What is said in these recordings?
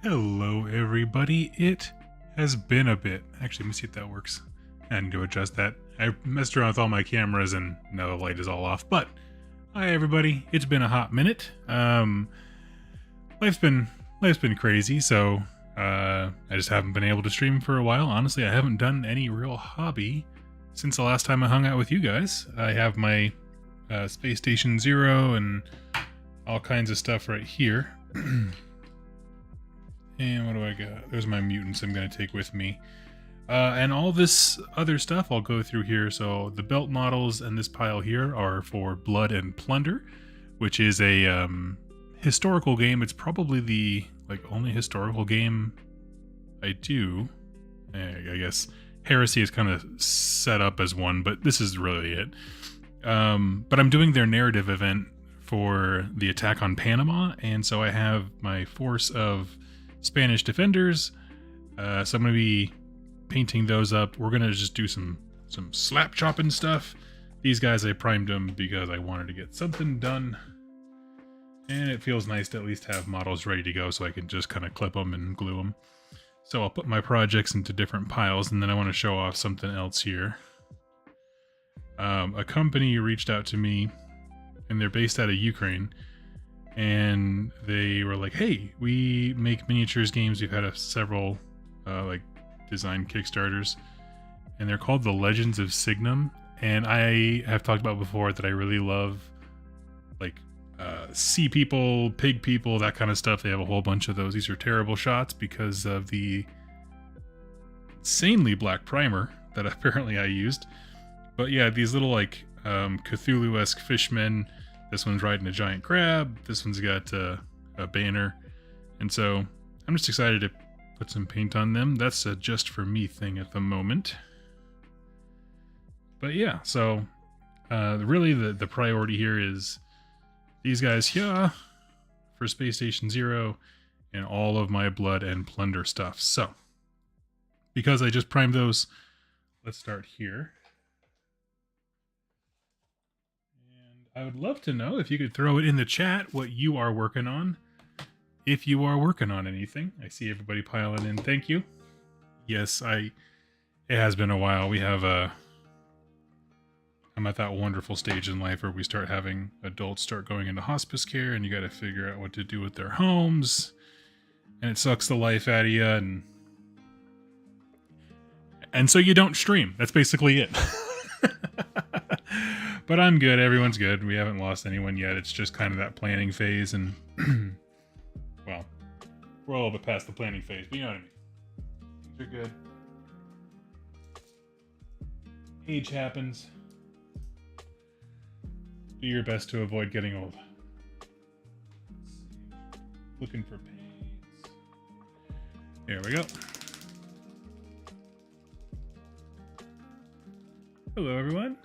Hello everybody, it has been a bit. Actually, let me see if that works. I need to adjust that. I messed around with all my cameras and now the light is all off. But, hi everybody, it's been a hot minute. Life's been crazy, so I just haven't been able to stream for a while. Honestly, I haven't done any real hobby since the last time I hung out with you guys. I have my Space Station Zero and all kinds of stuff right here. And what do I got? There's my mutants I'm going to take with me. And all this other stuff I'll go through here. So the belt models and this pile here are for Blood and Plunder, which is a historical game. It's probably the only historical game I do. I guess Heresy is kind of set up as one, but this is really it. But I'm doing their narrative event for the attack on Panama, and so I have my force of Spanish defenders, so I'm going to be painting those up. We're going to just do some slap chopping stuff. These guys, I primed them because I wanted to get something done, and it feels nice to at least have models ready to go so I can just kind of clip them and glue them. So I'll put my projects into different piles, and then I want to show off something else here. A company reached out to me, and they're based out of Ukraine. And they were like, hey, we make miniatures games. We've had several design Kickstarters, and they're called the Legends of Signum. And I have talked about before that I really love sea people, pig people, that kind of stuff. They have a whole bunch of those. These are terrible shots because of the insanely black primer that apparently I used. But yeah, these little Cthulhu-esque fishmen. This one's riding a giant crab. This one's got a banner. And so I'm just excited to put some paint on them. That's a just for me thing at the moment. But yeah, so really the priority here is these guys here for Space Station Zero and all of my Blood and Plunder stuff. So because I just primed those, let's start here. I would love to know if you could throw it in the chat what you are working on. If you are working on anything. I see everybody piling in. Thank you. Yes, it has been a while. We have I'm at that wonderful stage in life where we start having adults start going into hospice care, and you got to figure out what to do with their homes. And it sucks the life out of you, and so you don't stream. That's basically it. But I'm good. Everyone's good. We haven't lost anyone yet. It's just kind of that planning phase. And, well, we're a little bit past the planning phase, but you know what I mean. Things are good. Age happens. Do your best to avoid getting old. Looking for paints. There we go. Hello, everyone.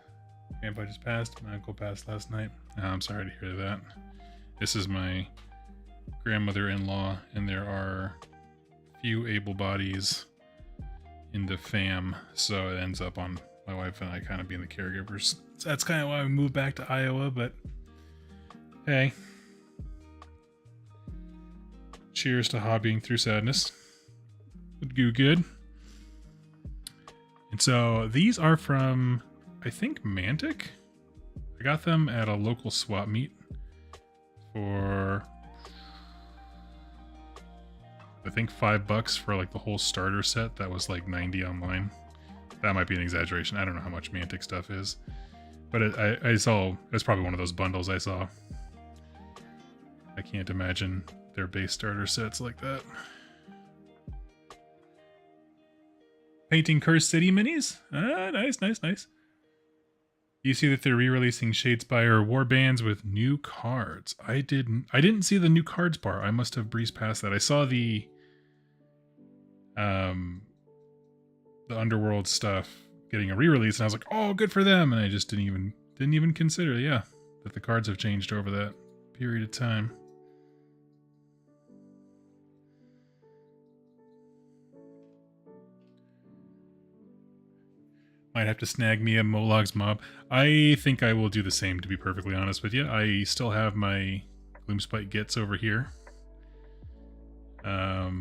Grandpa just passed. My uncle passed last night. I'm sorry to hear that. This is my grandmother-in-law, and there are few able bodies in the fam, so it ends up on my wife and I kind of being the caregivers. So that's kind of why we moved back to Iowa, but hey. Cheers to hobbying through sadness. Would do good. And so these are from, I think, Mantic. I got them at a local swap meet for, I think, $5 for the whole starter set. That was like 90 online. That might be an exaggeration. I don't know how much Mantic stuff is, but I saw it's probably one of those bundles I saw. I can't imagine their base starter sets like that. Painting Cursed City minis. Nice. You see that they're re-releasing Shadespire Warbands with new cards. I didn't see the new cards bar. I must have breezed past that. I saw the Underworld stuff getting a re-release, and I was like, oh, good for them. And I just didn't even consider, that the cards have changed over that period of time. Might have to snag me a Molog's Mob. I think I will do the same, to be perfectly honest with you. I still have my Gloomspite Gits over here. I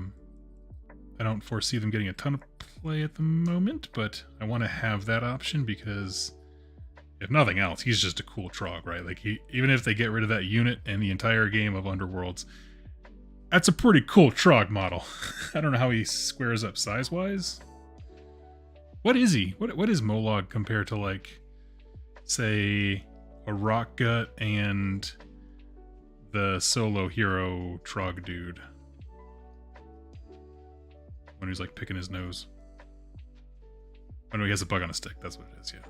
don't foresee them getting a ton of play at the moment, but I want to have that option because if nothing else, he's just a cool Trog, right? Like, even if they get rid of that unit and the entire game of Underworlds, that's a pretty cool Trog model. I don't know how he squares up size-wise. What is he? What is Molog compared to, like, say, a Rock Gut and the solo hero Trog dude? When he's, like, picking his nose. Oh no, he has a bug on a stick. That's what it is, yeah.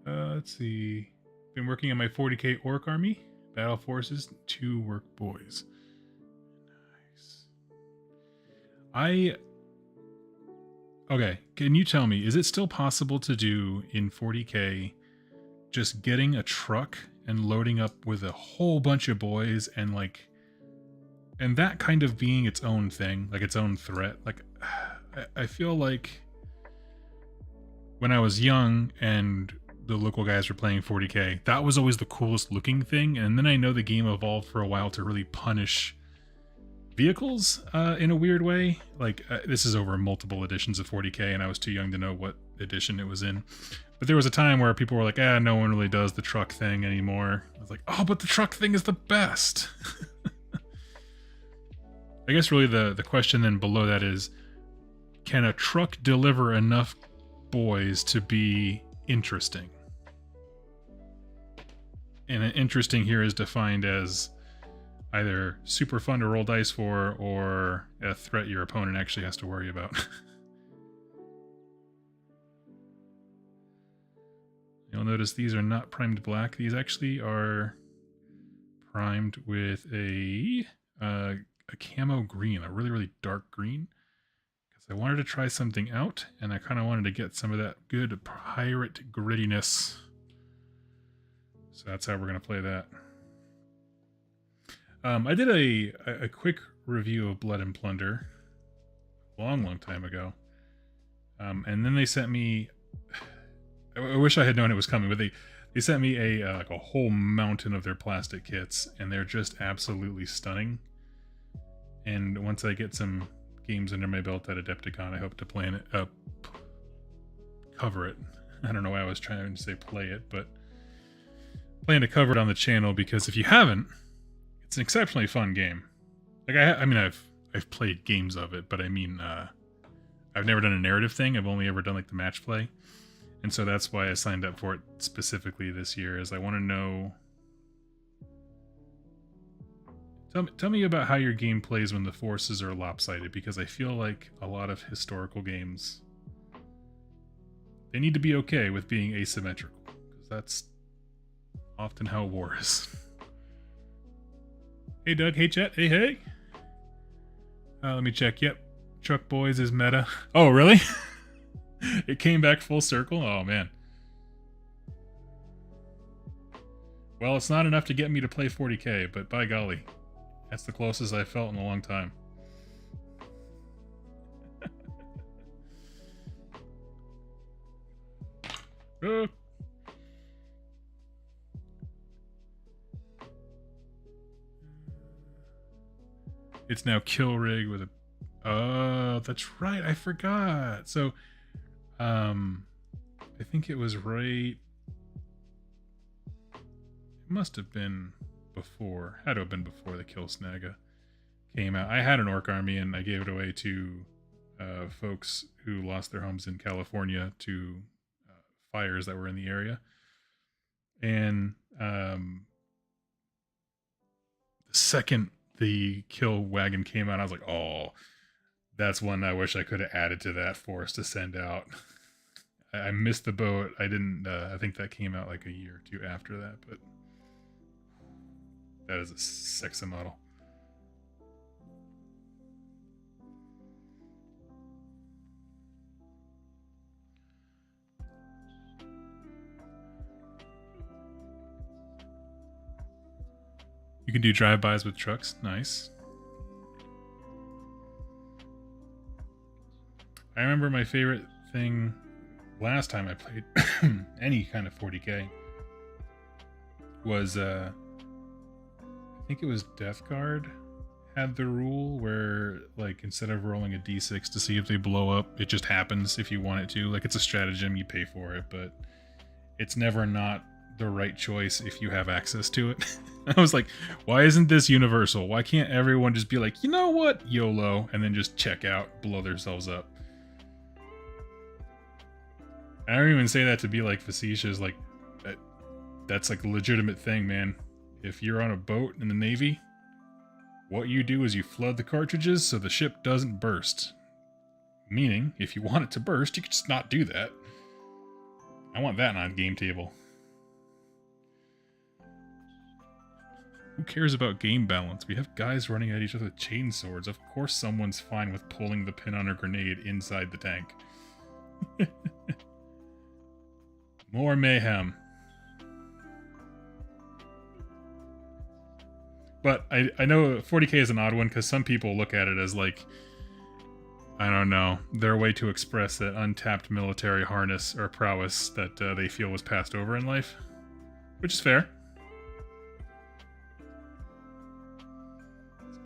Let's see. Been working on my 40k orc army. Battle forces, 2 work boys. Nice. Okay, can you tell me, is it still possible to do in 40k just getting a truck and loading up with a whole bunch of boys and like, and that kind of being its own thing, like its own threat? Like, I feel like when I was young and the local guys were playing 40k, that was always the coolest looking thing. And then I know the game evolved for a while to really punish vehicles in a weird way. Like, this is over multiple editions of 40k, and I was too young to know what edition it was in. But there was a time where people were like, no one really does the truck thing anymore. I was like, oh, but the truck thing is the best. I guess really the question then below that is, can a truck deliver enough boys to be interesting? And interesting here is defined as either super fun to roll dice for or a threat your opponent actually has to worry about. You'll notice these are not primed black. These actually are primed with a camo green, a really, really dark green. Because I wanted to try something out, and I kind of wanted to get some of that good pirate grittiness. So that's how we're going to play that. I did a quick review of Blood and Plunder a long time ago. And then they sent me... I wish I had known it was coming, but they sent me like a whole mountain of their plastic kits, and they're just absolutely stunning. And once I get some games under my belt at Adepticon, I hope to plan it cover it. I don't know why I was trying to say play it, but plan to cover it on the channel, because if you haven't, it's an exceptionally fun game. Like, I mean, I've played games of it, but I mean, I've never done a narrative thing. I've only ever done like the match play. And so that's why I signed up for it specifically this year, is I want to know... Tell me about how your game plays when the forces are lopsided, because I feel like a lot of historical games, they need to be okay with being asymmetrical, because that's often how war is. Hey Doug, hey chat, hey. Let me check. Yep, Truckboys is meta. Oh, really? It came back full circle? Oh, man. Well, it's not enough to get me to play 40k, but by golly, that's the closest I've felt in a long time. It's now kill rig with a... Oh, that's right. I forgot. So, I think it was right... It must have been before. Had to have been before the Kill Snagga came out. I had an orc army, and I gave it away to folks who lost their homes in California to fires that were in the area. And the second the kill wagon came out, I was like, oh, that's one I wish I could have added to that force to send out. I missed the boat. I didn't, I think that came out like a year or two after that, but that is a sexy model. You can do drive-bys with trucks. Nice. I remember my favorite thing last time I played any kind of 40k was I think it was Death Guard had the rule where, like, instead of rolling a d6 to see if they blow up, it just happens if you want it to. Like, it's a stratagem, you pay for it, but it's never not the right choice if you have access to it. I was like, why isn't this universal? Why can't everyone just be like, you know what, YOLO, and then just check out, blow themselves up? I don't even say that to be like facetious, like that's like a legitimate thing, man. If you're on a boat in the Navy, what you do is you flood the cartridges so the ship doesn't burst. Meaning, if you want it to burst, you can just not do that. I want that on game table. Who cares about game balance? We have guys running at each other with chainswords. Of course someone's fine with pulling the pin on a grenade inside the tank. More mayhem. But I know 40k is an odd one because some people look at it as like, I don't know, their way to express that untapped military harness or prowess that they feel was passed over in life. Which is fair.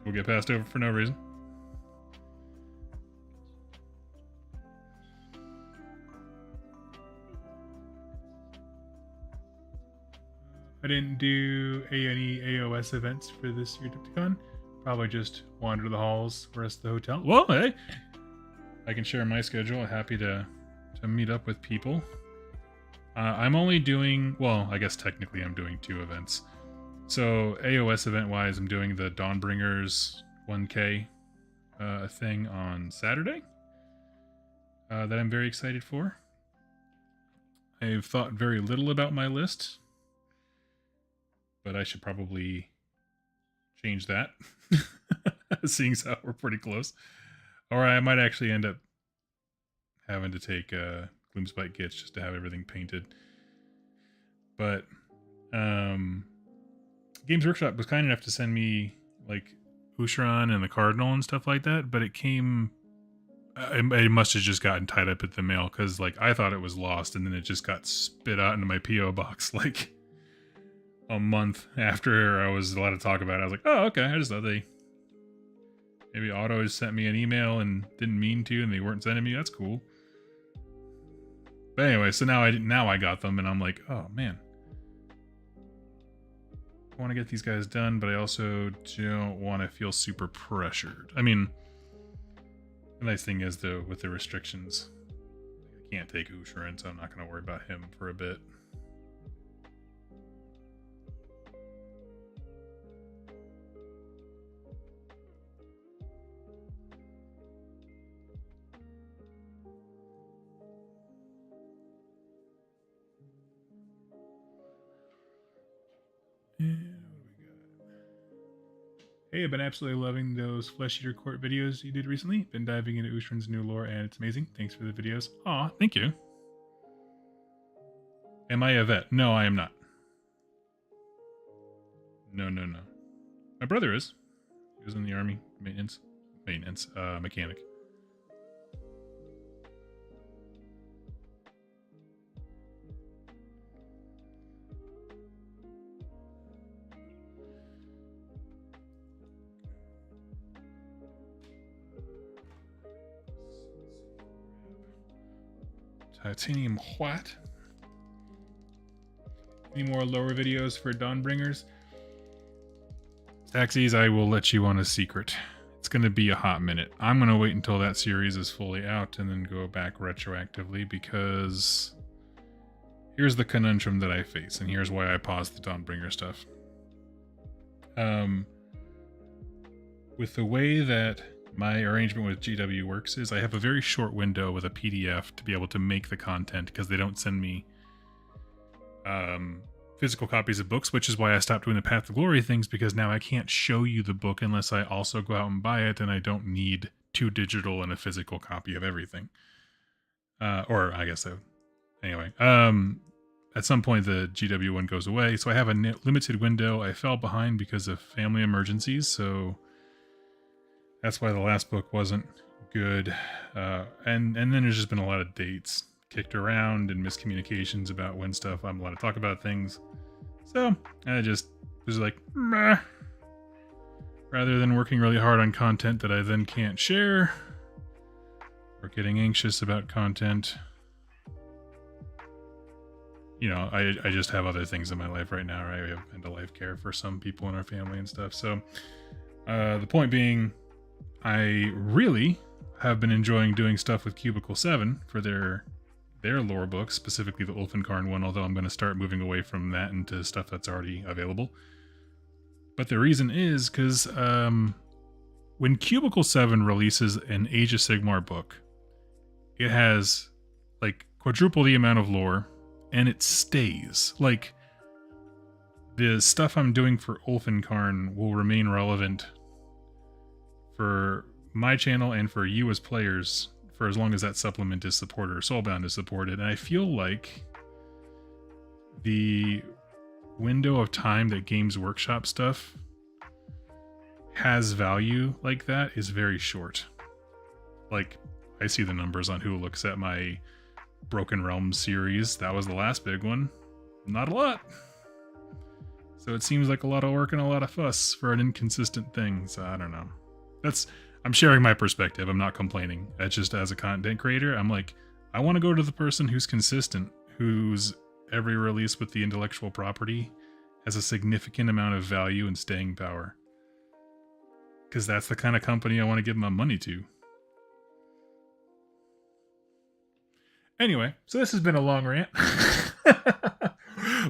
We'll get passed over for no reason. I didn't do any AOS events for this year Adepticon. Probably just wander the halls, rest of the hotel. Well, hey, I can share my schedule. Happy to meet up with people. I'm only doing, well, I guess technically I'm doing 2 events. So AOS event-wise, I'm doing the Dawnbringers 1K thing on Saturday that I'm very excited for. I've thought very little about my list, but I should probably change that, seeing as how we're pretty close. Or I might actually end up having to take Gloomspite kits just to have everything painted. But Games Workshop was kind enough to send me like Usharan and the Cardinal and stuff like that, but it came, it must have just gotten tied up at the mail because like I thought it was lost and then it just got spit out into my PO box like a month after I was allowed to talk about it. I was like, oh, okay. I just thought they maybe Auto just sent me an email and didn't mean to, and they weren't sending me. That's cool. But anyway, so now I got them, and I'm like, oh man, I want to get these guys done, but I also don't want to feel super pressured. I mean, the nice thing is though, with the restrictions, I can't take Usharan, so I'm not going to worry about him for a bit. Hey, I've been absolutely loving those Flesh Eater Court videos you did recently. Been diving into Usharan's new lore, and it's amazing. Thanks for the videos. Aw, thank you. Am I a vet? No, I am not. No. My brother is. He was in the army. Maintenance, mechanic. Titanium what? Any more lower videos for Dawnbringers? Taxis, I will let you on a secret. It's going to be a hot minute. I'm going to wait until that series is fully out and then go back retroactively because here's the conundrum that I face, and here's why I paused the Dawnbringer stuff. With the way that my arrangement with GW works is I have a very short window with a PDF to be able to make the content because they don't send me physical copies of books, which is why I stopped doing the Path to Glory things, because now I can't show you the book unless I also go out and buy it, and I don't need 2 digital and a physical copy of everything. Or I guess so. Anyway, at some point the GW one goes away, so I have a limited window. I fell behind because of family emergencies, so that's why the last book wasn't good. And then there's just been a lot of dates kicked around and miscommunications about when stuff I'm allowed to talk about things. So I just was like, meh. Rather than working really hard on content that I then can't share, or getting anxious about content, you know, I just have other things in my life right now, right? We have end-of-life care for some people in our family and stuff. So the point being, I really have been enjoying doing stuff with Cubicle 7 for their lore books, specifically the Ulfenkarn one, although I'm going to start moving away from that into stuff that's already available. But the reason is because when Cubicle 7 releases an Age of Sigmar book, it has like quadruple the amount of lore, and it stays. Like, the stuff I'm doing for Ulfenkarn will remain relevant for my channel and for you as players for as long as that supplement is supported or Soulbound is supported. And I feel like the window of time that Games Workshop stuff has value like that is very short. Like, I see the numbers on who looks at my Broken Realms series. That was the last big one. Not a lot. So it seems like a lot of work and a lot of fuss for an inconsistent thing. So I don't know. I'm sharing my perspective. I'm not complaining. That's just, as a content creator, I'm like, I want to go to the person who's consistent, whose every release with the intellectual property has a significant amount of value and staying power. Because that's the kind of company I want to give my money to. Anyway, so this has been a long rant.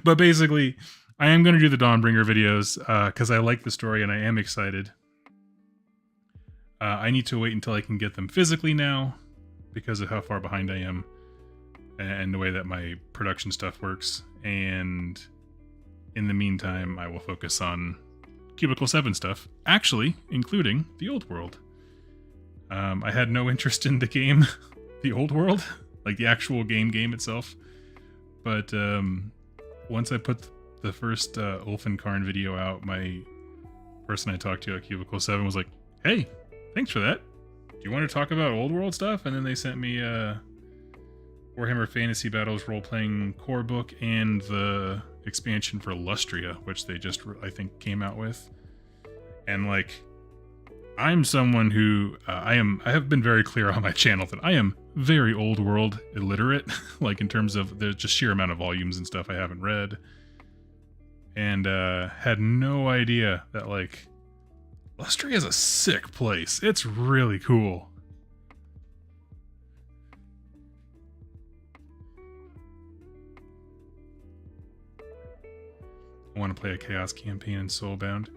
But basically, I am going to do the Dawnbringer videos because I like the story and I am excited. I need to wait until I can get them physically now because of how far behind I am and the way that my production stuff works. And in the meantime, I will focus on Cubicle 7 stuff, actually, including the Old World. I had no interest in the game, the Old World, like the actual game itself. But once I put the first Ulfenkarn video out, my person I talked to at Cubicle 7 was like, hey, thanks for that. Do you want to talk about Old World stuff? And then they sent me Warhammer Fantasy Battles role-playing core book and the expansion for Lustria, which they just, I think, came out with. And like, I'm someone who I have been very clear on my channel that I am very Old World illiterate, like in terms of the just sheer amount of volumes and stuff I haven't read, and had no idea that like Lustria is a sick place. It's really cool. I want to play a Chaos campaign in Soulbound.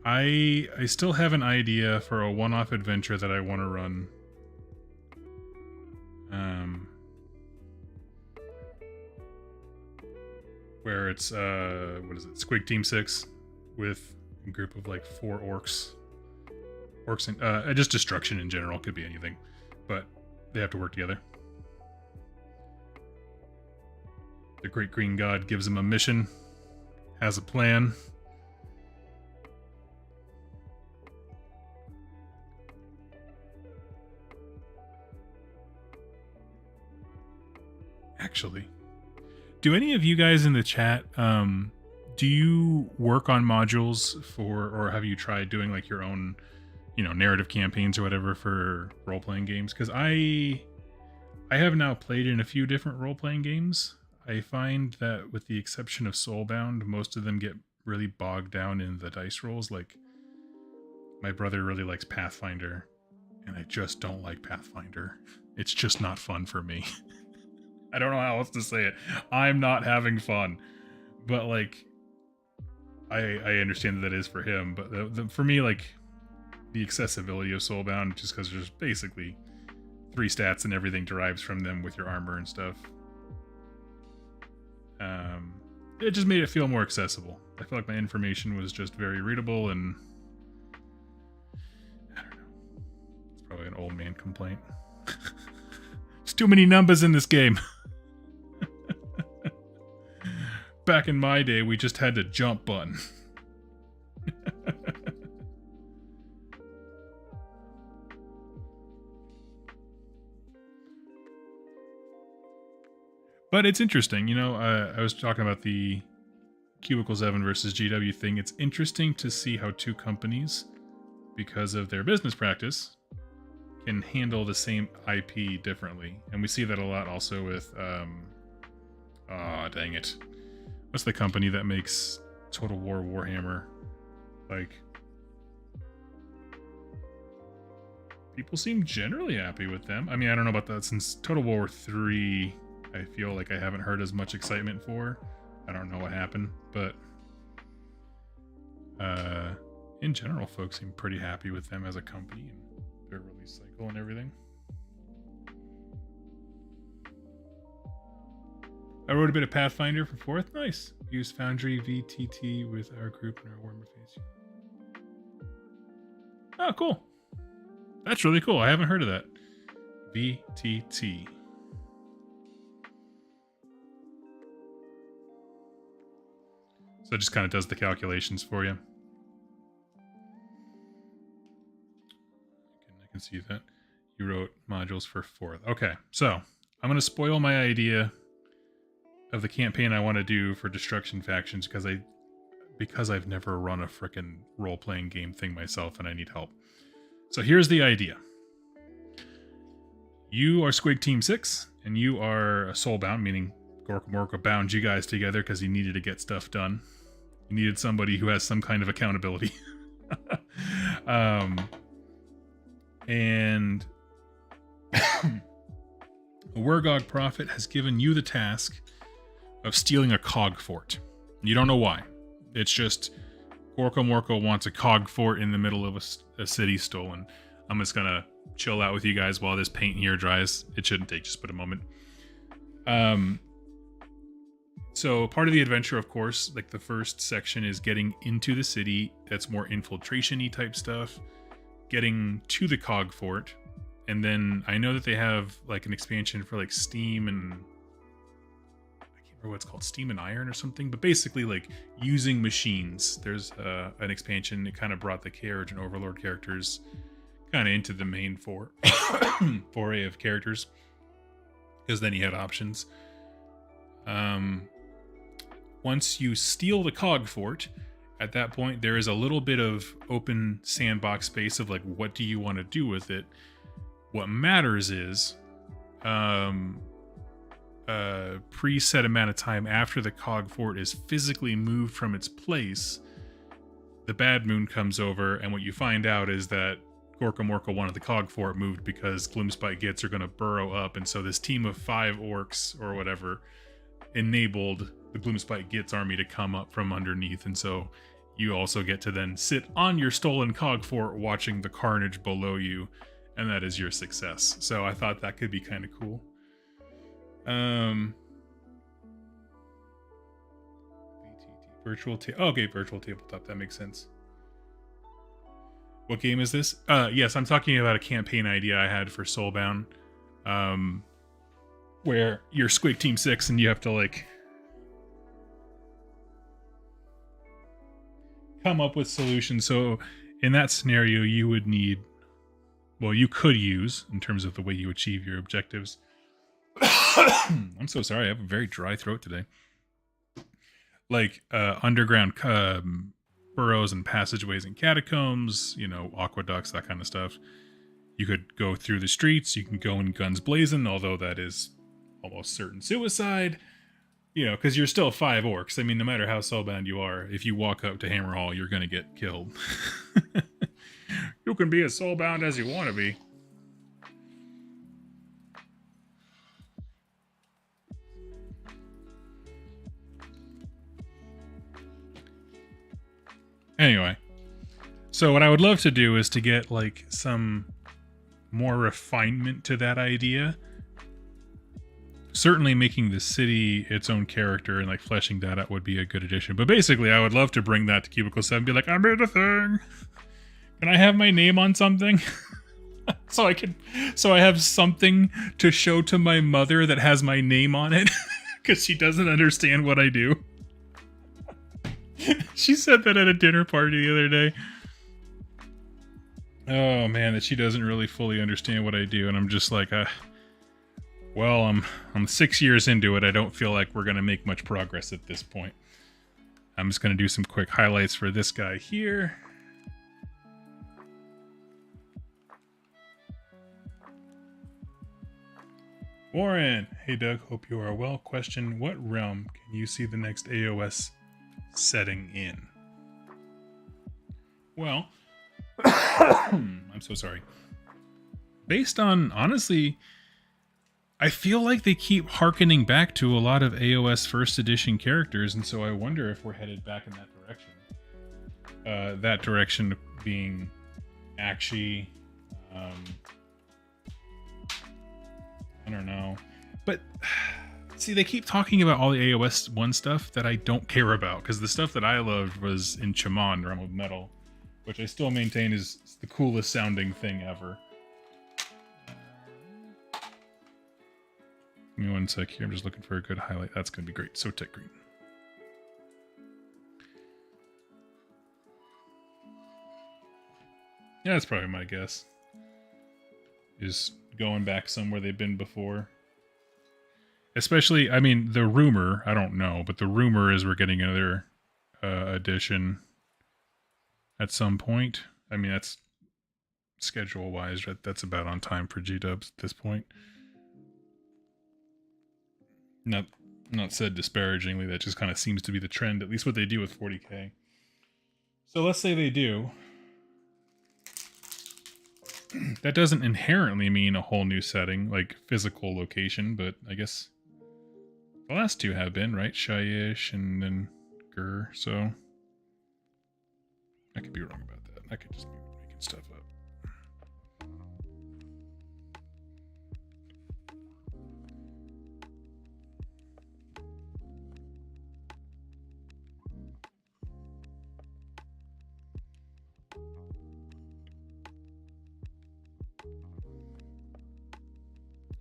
I still have an idea for a one-off adventure that I want to run. Where it's what is it? Squig Team 6 with a group of like 4 orcs and just destruction in general, could be anything, but they have to work together. The Great Green God gives them a mission, has a plan. Actually, do any of you guys in the chat, do you work on modules for, or have you tried doing like your own, you know, narrative campaigns or whatever for role-playing games? Because I have now played in a few different role-playing games. I find that with the exception of Soulbound, most of them get really bogged down in the dice rolls. Like, my brother really likes Pathfinder, and I just don't like Pathfinder. It's just not fun for me. I don't know how else to say it. I'm not having fun. But, like, I understand that is for him. But for me, like, the accessibility of Soulbound, just because there's basically 3 stats and everything derives from them with your armor and stuff. It just made it feel more accessible. I feel like my information was just very readable, and I don't know. It's probably an old man complaint. There's too many numbers in this game. Back in my day, we just had the jump button. But it's interesting, you know. I was talking about the Cubicle 7 versus GW thing. It's interesting to see how two companies, because of their business practice, can handle the same IP differently. And we see that a lot also with dang it. What's the company that makes Total War Warhammer? Like, people seem generally happy with them. I mean, I don't know about that, since Total War 3, I feel like I haven't heard as much excitement for. I don't know what happened, but in general, folks seem pretty happy with them as a company and their release cycle and everything. I wrote a bit of Pathfinder for 4th. Nice. Use Foundry VTT with our group and our Warhammer face. Oh, cool. That's really cool. I haven't heard of that. VTT. So it just kind of does the calculations for you. I can see that. You wrote modules for 4th. Okay, so I'm going to spoil my idea of the campaign I want to do for Destruction Factions because I've never run a frickin' role-playing game thing myself and I need help. So here's the idea. You are Squig Team 6 and you are a Soulbound, meaning Gorka Morka bound you guys together because he needed to get stuff done. You needed somebody who has some kind of accountability. And a Wergog Prophet has given you the task of stealing a Cog Fort. You don't know why. It's just Gorka Morka wants a Cog Fort in the middle of a city stolen. I'm just gonna chill out with you guys while this paint here dries. It shouldn't take just but a moment. So part of the adventure, of course, like the first section is getting into the city. That's more infiltration-y type stuff. Getting to the Cog Fort. And then I know that they have like an expansion for like Steam and what it's called, Steam and Iron or something, but basically like using machines. There's an expansion that kind of brought the Carriage and Overlord characters kind of into the main foray of characters, because then you had options. Once you steal the Cog Fort, at that point there is a little bit of open sandbox space of like, what do you want to do with it? What matters is preset amount of time after the Cog Fort is physically moved from its place, the Bad Moon comes over, and what you find out is that Gorka Morka wanted the Cog Fort moved because Gloomspite Gits are going to burrow up, and so this team of 5 orcs or whatever enabled the Gloomspite Gits army to come up from underneath, and so you also get to then sit on your stolen Cog Fort watching the carnage below you, and that is your success. So I thought that could be kind of cool. Virtual tabletop, that makes sense. What game is this? Yes, I'm talking about a campaign idea I had for Soulbound, where you're Squig Team 6 and you have to like come up with solutions. So in that scenario, you would need, well, you could use, in terms of the way you achieve your objectives. I'm so sorry, I have a very dry throat today. Like underground burrows and passageways and catacombs, you know, aqueducts, that kind of stuff. You could go through the streets, you can go in guns blazing, although that is almost certain suicide. You know, because you're still 5 orcs. I mean, no matter how soulbound you are, if you walk up to Hammer Hall, you're going to get killed. You can be as soulbound as you want to be. Anyway, so what I would love to do is to get like some more refinement to that idea. Certainly making the city its own character and like fleshing that out would be a good addition. But basically, I would love to bring that to Cubicle 7 and be like, I made a thing. Can I have my name on something? so I have something to show to my mother that has my name on it, because she doesn't understand what I do. She said that at a dinner party the other day. Oh man, that she doesn't really fully understand what I do, and I'm just like, Well, I'm 6 years into it. I don't feel like we're gonna make much progress at this point. I'm just gonna do some quick highlights for this guy here. Warren, hey Doug, hope you are well. Question: what realm can you see the next AOS setting in? Well, I'm so sorry. Based on, honestly, I feel like they keep hearkening back to a lot of AOS first edition characters, and so I wonder if we're headed back in that direction. That direction being Akshi, I don't know. But see, they keep talking about all the AOS 1 stuff that I don't care about, because the stuff that I loved was in Chaman, Realm of Metal, which I still maintain is the coolest sounding thing ever. Give me one sec here. I'm just looking for a good highlight. That's going to be great. So Tech Green. Yeah, that's probably my guess. Is going back somewhere they've been before. Especially, I mean, the rumor, I don't know, but the rumor is we're getting another edition at some point. I mean, that's schedule-wise, that's about on time for GDubs at this point. Not said disparagingly, that just kind of seems to be the trend, at least what they do with 40k. So let's say they do. That doesn't inherently mean a whole new setting, like physical location, but I guess the last two have been, right? Shayish and then Gur, so I could be wrong about that. I could just be making stuff up.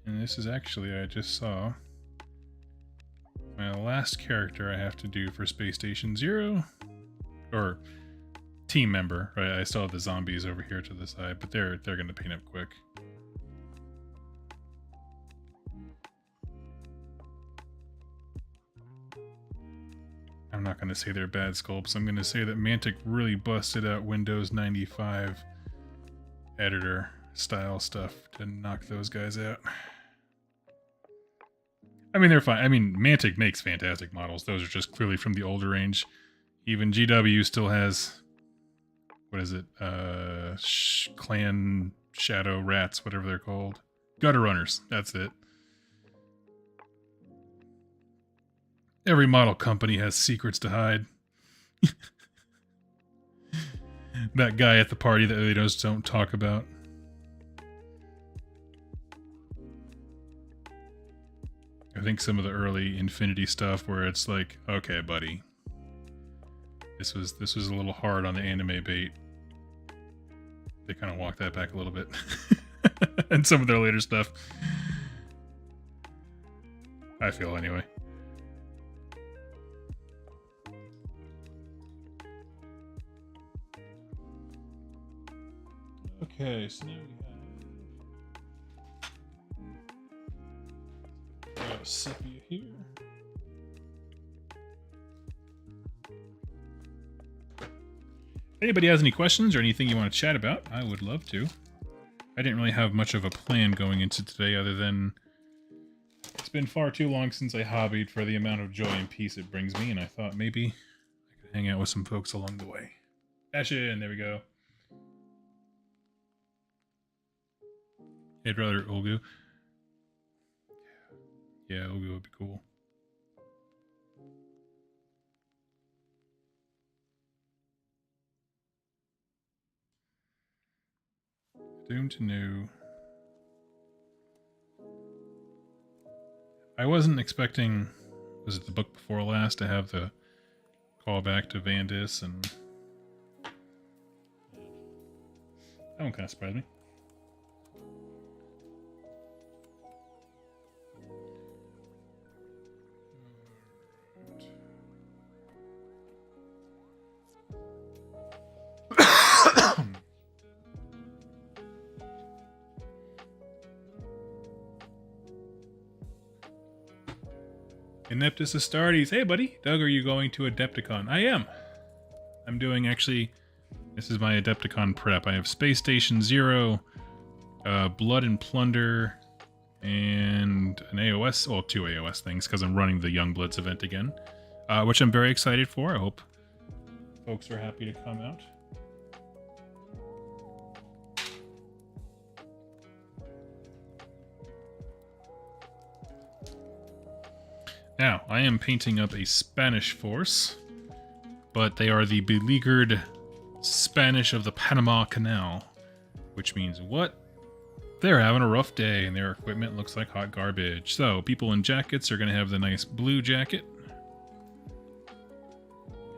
And this is actually, I just saw my last character I have to do for Space Station 0. Or team member, right? I still have the zombies over here to the side, but they're going to paint up quick. I'm not going to say they're bad sculpts. I'm going to say that Mantic really busted out Windows 95 editor style stuff to knock those guys out. I mean, they're fine. I mean, Mantic makes fantastic models. Those are just clearly from the older range. Even GW still has, what is it? Clan Shadow Rats, whatever they're called. Gutter Runners, that's it. Every model company has secrets to hide. That guy at the party that they just don't talk about. I think some of the early Infinity stuff where it's like, okay, buddy, this was a little hard on the anime bait. They kind of walked that back a little bit. And some of their later stuff, I feel anyway. Okay, so now we have sepia here. Anybody has any questions or anything you want to chat about, I would love to. I didn't really have much of a plan going into today other than it's been far too long since I hobbied for the amount of joy and peace it brings me, and I thought maybe I could hang out with some folks along the way. Dash in, there we go. Hey, brother Olgu. Yeah, Olgu would be cool. Doom to new. I wasn't expecting, was it the book before last, to have the callback to Vandis, and that one kind of surprised me. Ineptus Astartes. Hey, buddy. Doug, are you going to Adepticon? I am. I'm doing, actually, this is my Adepticon prep. I have Space Station 0, Blood and Plunder, and an AOS, well, 2 AOS things, because I'm running the Youngbloods event again, which I'm very excited for. I hope folks are happy to come out. Now, I am painting up a Spanish force, but they are the beleaguered Spanish of the Panama Canal, which means what? They're having a rough day, and their equipment looks like hot garbage. So, people in jackets are going to have the nice blue jacket,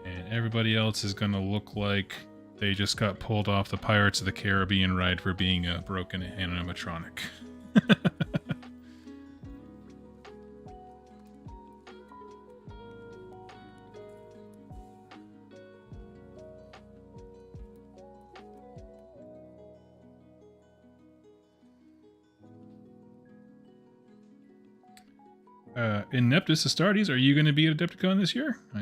and everybody else is going to look like they just got pulled off the Pirates of the Caribbean ride for being a broken animatronic. Ineptus Astartes, are you going to be at Adepticon this year? I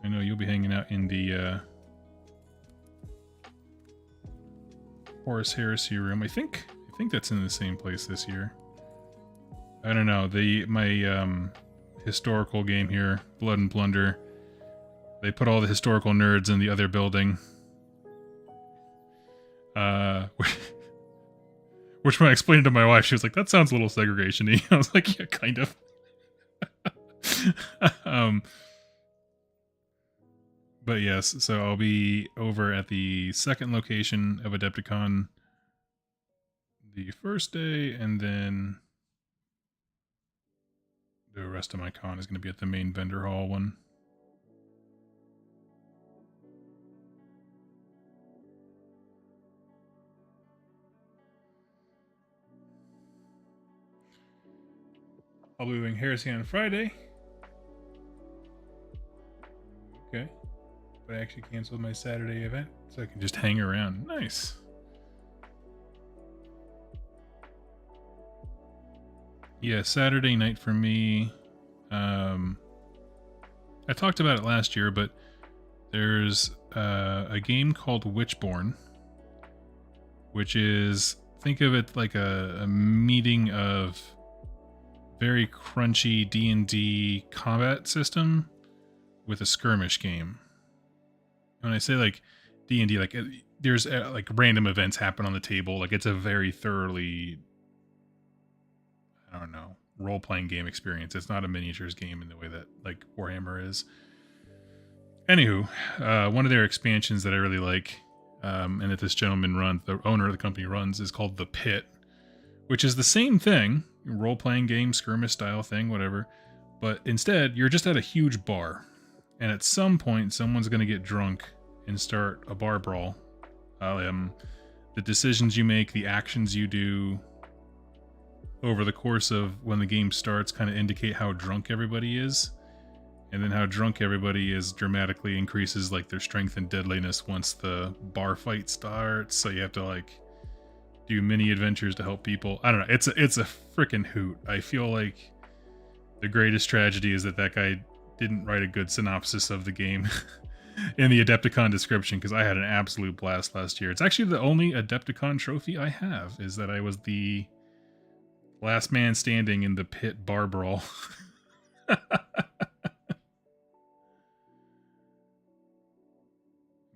know you'll be hanging out in the Horus Heresy room. I think that's in the same place this year. I don't know. My historical game here, Blood and Plunder, they put all the historical nerds in the other building. Which when I explained it to my wife, she was like, that sounds a little segregation-y. I was like, yeah, kind of. But yes, so I'll be over at the second location of Adepticon the first day, and then the rest of my con is going to be at the main vendor hall one. I'll be doing Heresy on Friday. Okay. But I actually canceled my Saturday event, so I can just hang around. Nice. Yeah, Saturday night for me. I talked about it last year, but there's a game called Witchborn, which is, think of it like a meeting of very crunchy D&D combat system with a skirmish game. When I say like D&D, like there's like random events happen on the table. Like it's a very thoroughly, I don't know, role-playing game experience. It's not a miniatures game in the way that like Warhammer is. Anywho, one of their expansions that I really like, and that this gentleman runs, the owner of the company runs, is called The Pit, which is the same thing, role-playing game, skirmish style thing, whatever. But instead, you're just at a huge bar. And at some point, someone's going to get drunk and start a bar brawl. The decisions you make, the actions you do over the course of when the game starts kind of indicate how drunk everybody is. And then how drunk everybody is dramatically increases like their strength and deadliness once the bar fight starts. So you have to like do mini adventures to help people. I don't know. It's a freaking hoot. I feel like the greatest tragedy is that guy didn't write a good synopsis of the game in the Adepticon description, because I had an absolute blast last year. It's actually the only Adepticon trophy I have, is that I was the last man standing in the pit bar brawl.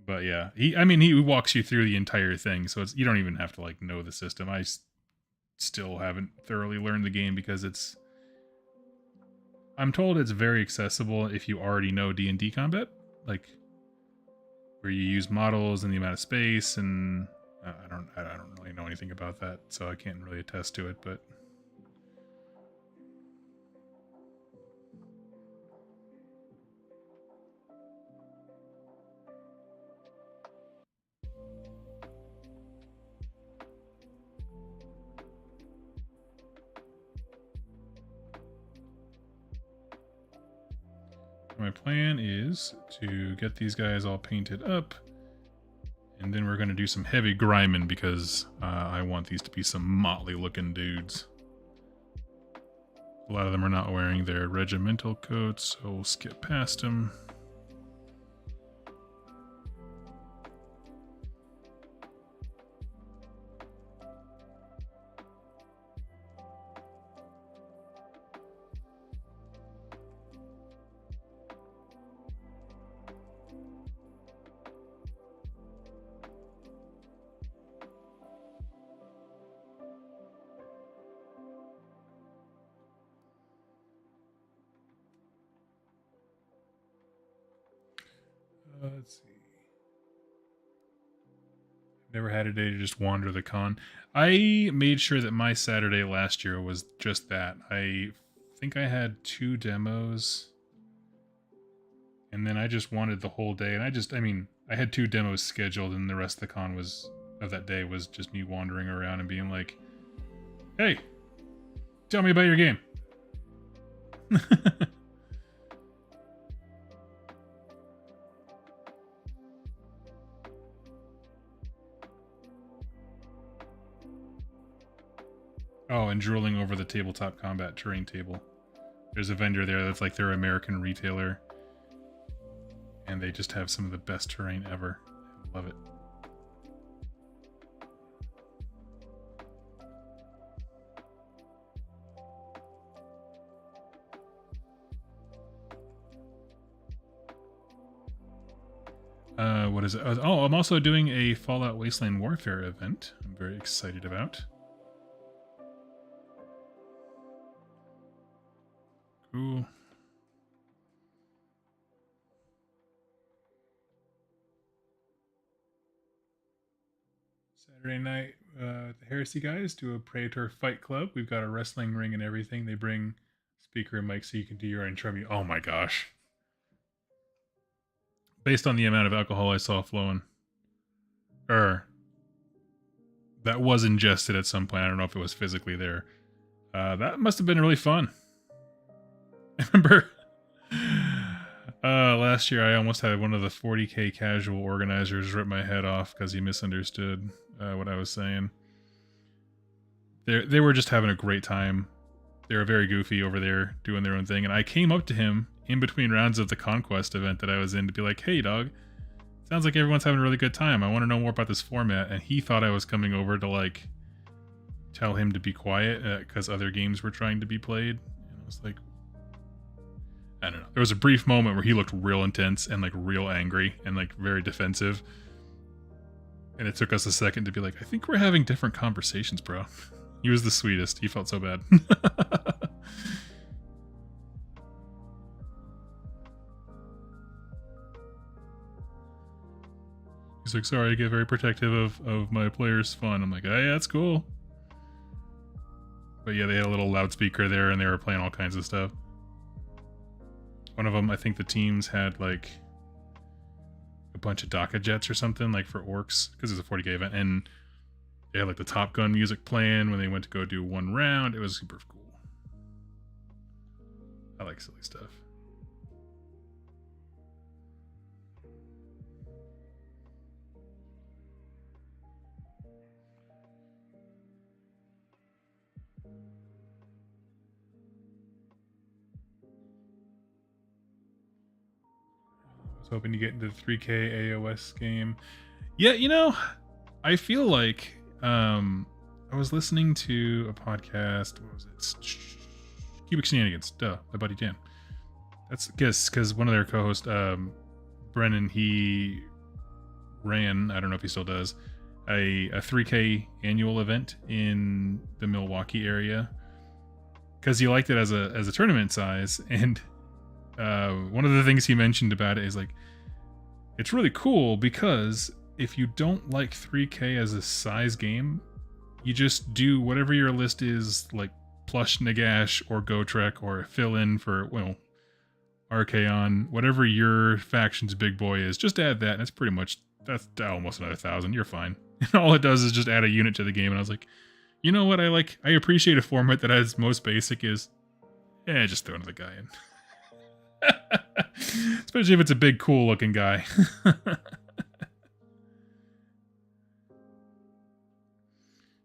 But yeah, he walks you through the entire thing, so you don't even have to like know the system. I still haven't thoroughly learned the game because I'm told it's very accessible if you already know D&D combat, like where you use models and the amount of space, and I don't really know anything about that, so I can't really attest to it, but my plan is to get these guys all painted up, and then we're going to do some heavy griming because I want these to be some motley looking dudes. A lot of them are not wearing their regimental coats, so we'll skip past them. Let's see. Never had a day to just wander the con. I made sure that my Saturday last year was just that. I think I had 2 demos, and then I just wanted the whole day. And I had 2 demos scheduled, and the rest of the con of that day was just me wandering around and being like, "Hey, tell me about your game." Oh, and drooling over the tabletop combat terrain table. There's a vendor there that's like their American retailer. And they just have some of the best terrain ever. I love it. What is it? Oh, I'm also doing a Fallout Wasteland Warfare event. I'm very excited about. Cool. Saturday night, the Heresy guys do a Praetor Fight Club. We've got a wrestling ring and everything. They bring speaker and mic so you can do your own tribute. Oh my gosh. Based on the amount of alcohol I saw flowing. That was ingested at some point. I don't know if it was physically there. That must have been really fun. I remember last year I almost had one of the 40K casual organizers rip my head off because he misunderstood what I was saying. They were just having a great time. They were very goofy over there doing their own thing, and I came up to him in between rounds of the Conquest event that I was in to be like, "Hey dog, sounds like everyone's having a really good time. I want to know more about this format." And he thought I was coming over to like tell him to be quiet because other games were trying to be played. And I was like, I don't know. There was a brief moment where he looked real intense and like real angry and like very defensive. And it took us a second to be like, "I think we're having different conversations, bro." He was the sweetest. He felt so bad. He's like, "Sorry, I get very protective of my players' fun." I'm like, "Oh yeah, that's cool." But yeah, they had a little loudspeaker there and they were playing all kinds of stuff. One of them, I think the teams had like a bunch of DACA jets or something, like for orcs, because it's a 40K event, and they had like the Top Gun music playing when they went to go do one round. It was super cool. I like silly stuff. I was hoping to get into the 3K AOS game. Yeah, you know, I feel like I was listening to a podcast. What was it? Cubic Shenanigans. Duh, my buddy Dan. That's because one of their co-hosts, Brennan, he ran, I don't know if he still does, a 3K annual event in the Milwaukee area because he liked it as a tournament size. And one of the things he mentioned about it is like, it's really cool because if you don't like 3K as a size game, you just do whatever your list is, like Plush Nagash or Gotrek or fill in for, well, Archaon, whatever your faction's big boy is, just add that, and it's pretty much, that's almost another 1,000. You're fine. And all it does is just add a unit to the game. And I was like, you know what? I appreciate a format that has most basic is, just throw another guy in. Especially if it's a big, cool looking guy.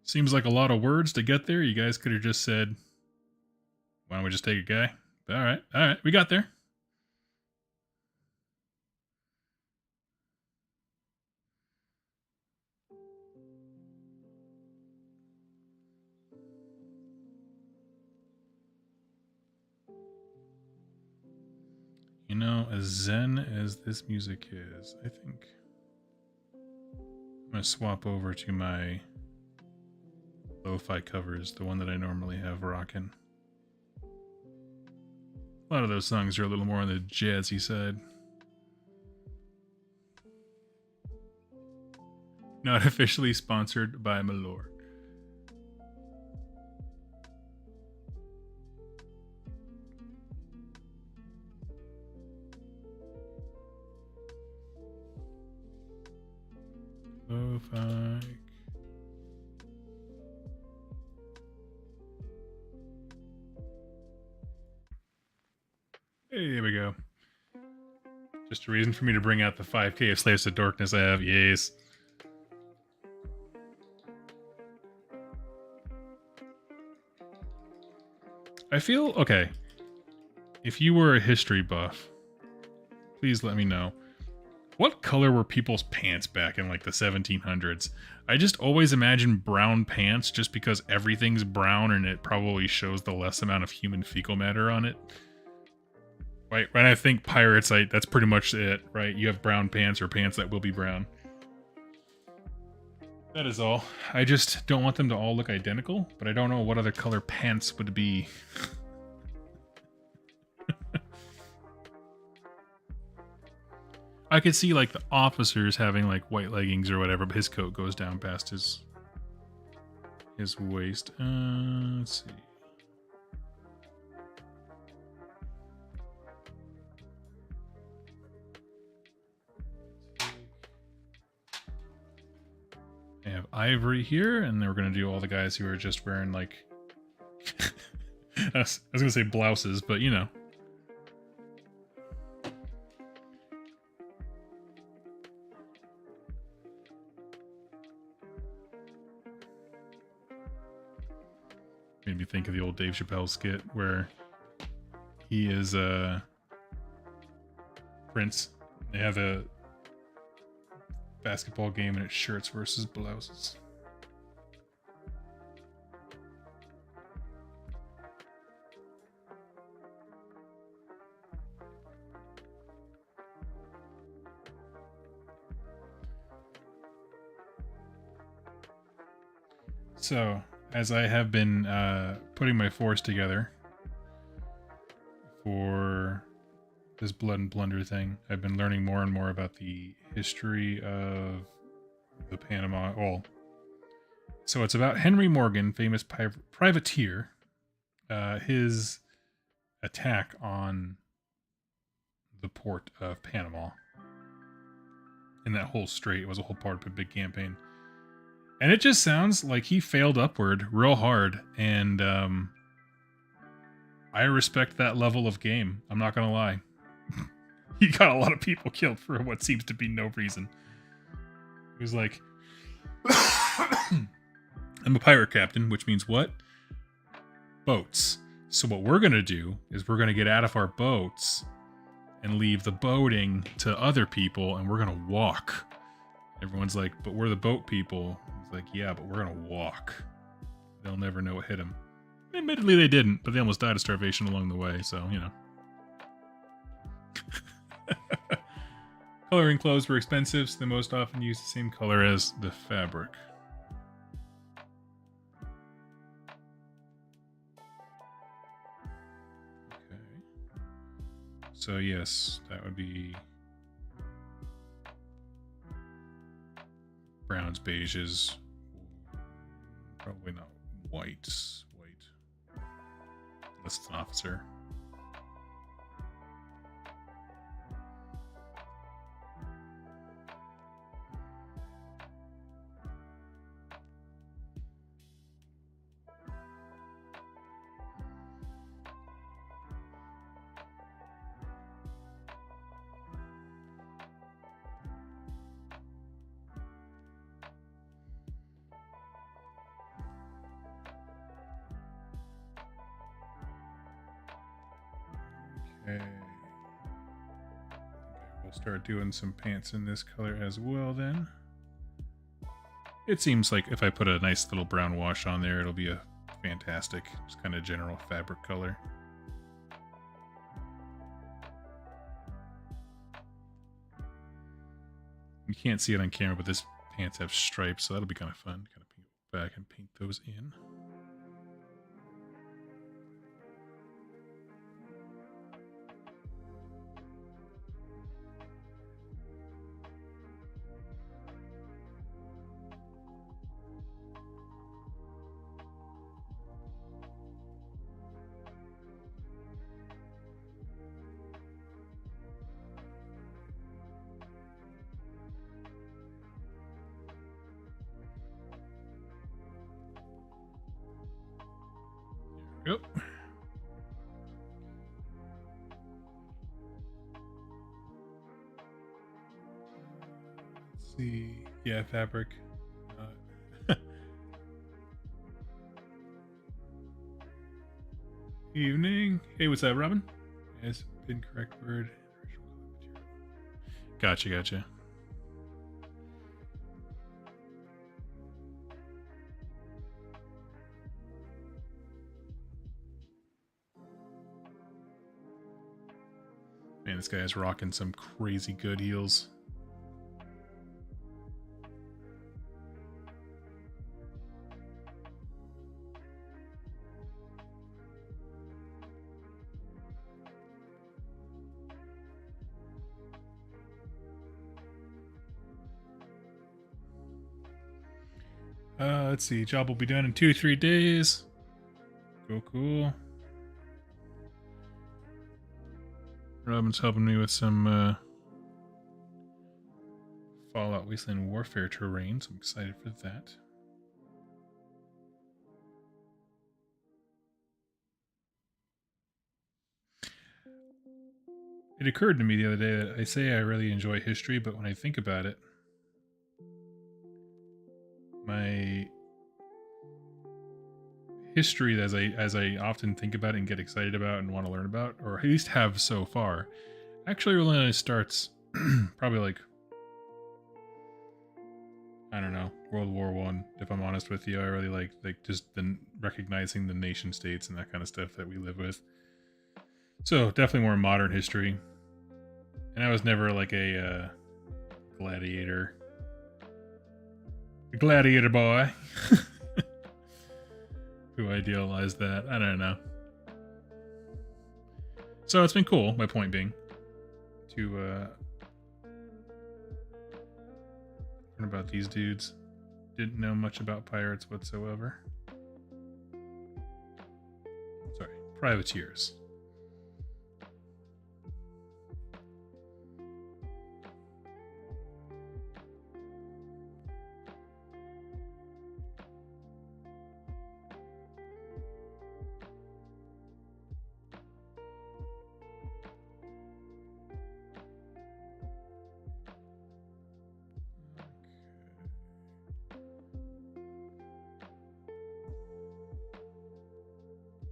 Seems like a lot of words to get there. You guys could have just said Why don't we just take a guy? All right, we got there. You know, as zen as this music is, I think I'm gonna swap over to my lo-fi covers, the one that I normally have rocking. A lot of those songs are a little more on the jazzy side. Not officially sponsored by my lord. Lo-fi. Hey, there we go. Just a reason for me to bring out the 5K of Slaves to Darkness I have. Yes. I feel, okay, if you were a history buff, please let me know. What color were people's pants back in like the 1700s? I just always imagine brown pants just because everything's brown and it probably shows the less amount of human fecal matter on it. Right, when I think pirates, that's pretty much it, right? You have brown pants or pants that will be brown. That is all. I just don't want them to all look identical, but I don't know what other color pants would be. I could see like the officers having like white leggings or whatever, but his coat goes down past his waist. Let's see. I have Ivory here, and then we're gonna do all the guys who are just wearing like I was gonna say blouses, but you know. Made me think of the old Dave Chappelle skit where he is Prince. They have a basketball game and it's shirts versus blouses. So, as I have been putting my force together for this Blood and Plunder thing, I've been learning more and more about the history of the Panama. Well, so it's about Henry Morgan, famous privateer, his attack on the port of Panama. In that whole strait, it was a whole part of a big campaign. And it just sounds like he failed upward real hard, and I respect that level of game. I'm not gonna lie. He got a lot of people killed for what seems to be no reason. He was like, I'm a pirate captain, which means what? Boats. So what we're gonna do is we're gonna get out of our boats and leave the boating to other people, and we're gonna walk. Everyone's like, but we're the boat people. He's like, yeah, but we're gonna walk. They'll never know what hit them. Admittedly, they didn't, but they almost died of starvation along the way, so, you know. Coloring clothes were expensive, so they most often used the same color as the fabric. Okay. So yes, that would be browns, beiges, probably not whites. White, unless it's an officer. Okay. We'll start doing some pants in this color as well then. It seems like if I put a nice little brown wash on there, it'll be a fantastic, just kind of general fabric color. You can't see it on camera, but this pants have stripes, so that'll be kind of fun. Kind of go back and paint those in. Yep. Let's see. Yeah, fabric. Evening. Hey, what's up, Robin? Yes, incorrect word. Gotcha, gotcha. Man, this guy is rocking some crazy good heels. Let's see. Job will be done in 2-3 days. Cool. Robin's helping me with some Fallout Wasteland Warfare terrain, so I'm excited for that. It occurred to me the other day that I say I really enjoy history, but when I think about it, my history as I often think about it and get excited about and want to learn about, or at least have so far, actually really starts probably like, I don't know, World War I. If I'm honest with you, I really like just recognizing the nation states and that kind of stuff that we live with. So definitely more modern history. And I was never like a gladiator boy who idealized that. I don't know. So it's been cool, my point being, to learn about these dudes. Didn't know much about pirates whatsoever. Sorry, privateers.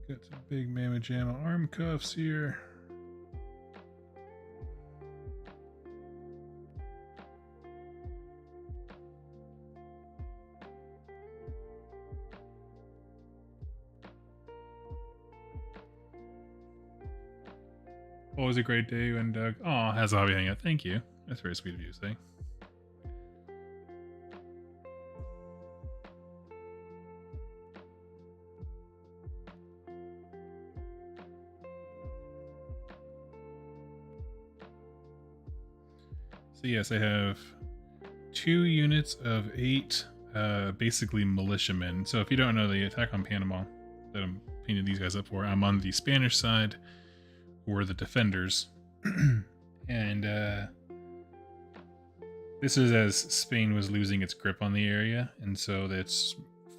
Got some big Mamma Jamma arm cuffs here. Always a great day when Doug. Oh, has a hobby hangout. Thank you. That's very sweet of you to say. So yes, I have 2 units of 8 basically militiamen. So if you don't know the attack on Panama that I'm painting these guys up for, I'm on the Spanish side, who are the defenders. And this is as Spain was losing its grip on the area, and so that's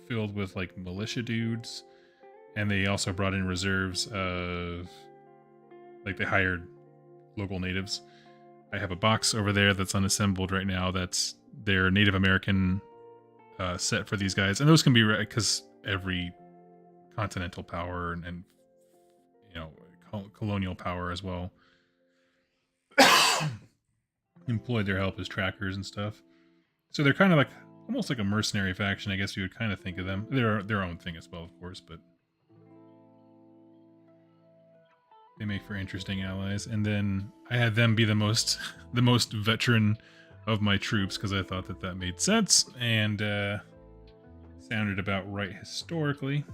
filled with like militia dudes, and they also brought in reserves of, like, they hired local natives. I have a box over there that's unassembled right now. That's their Native American set for these guys, and those can be because every continental power and colonial power as well. Employed their help as trackers and stuff. So they're kind of like almost like a mercenary faction, I guess you would kind of think of them. They're their own thing as well, of course, but they make for interesting allies. And then I had them be the most veteran of my troops because I thought that made sense and sounded about right historically.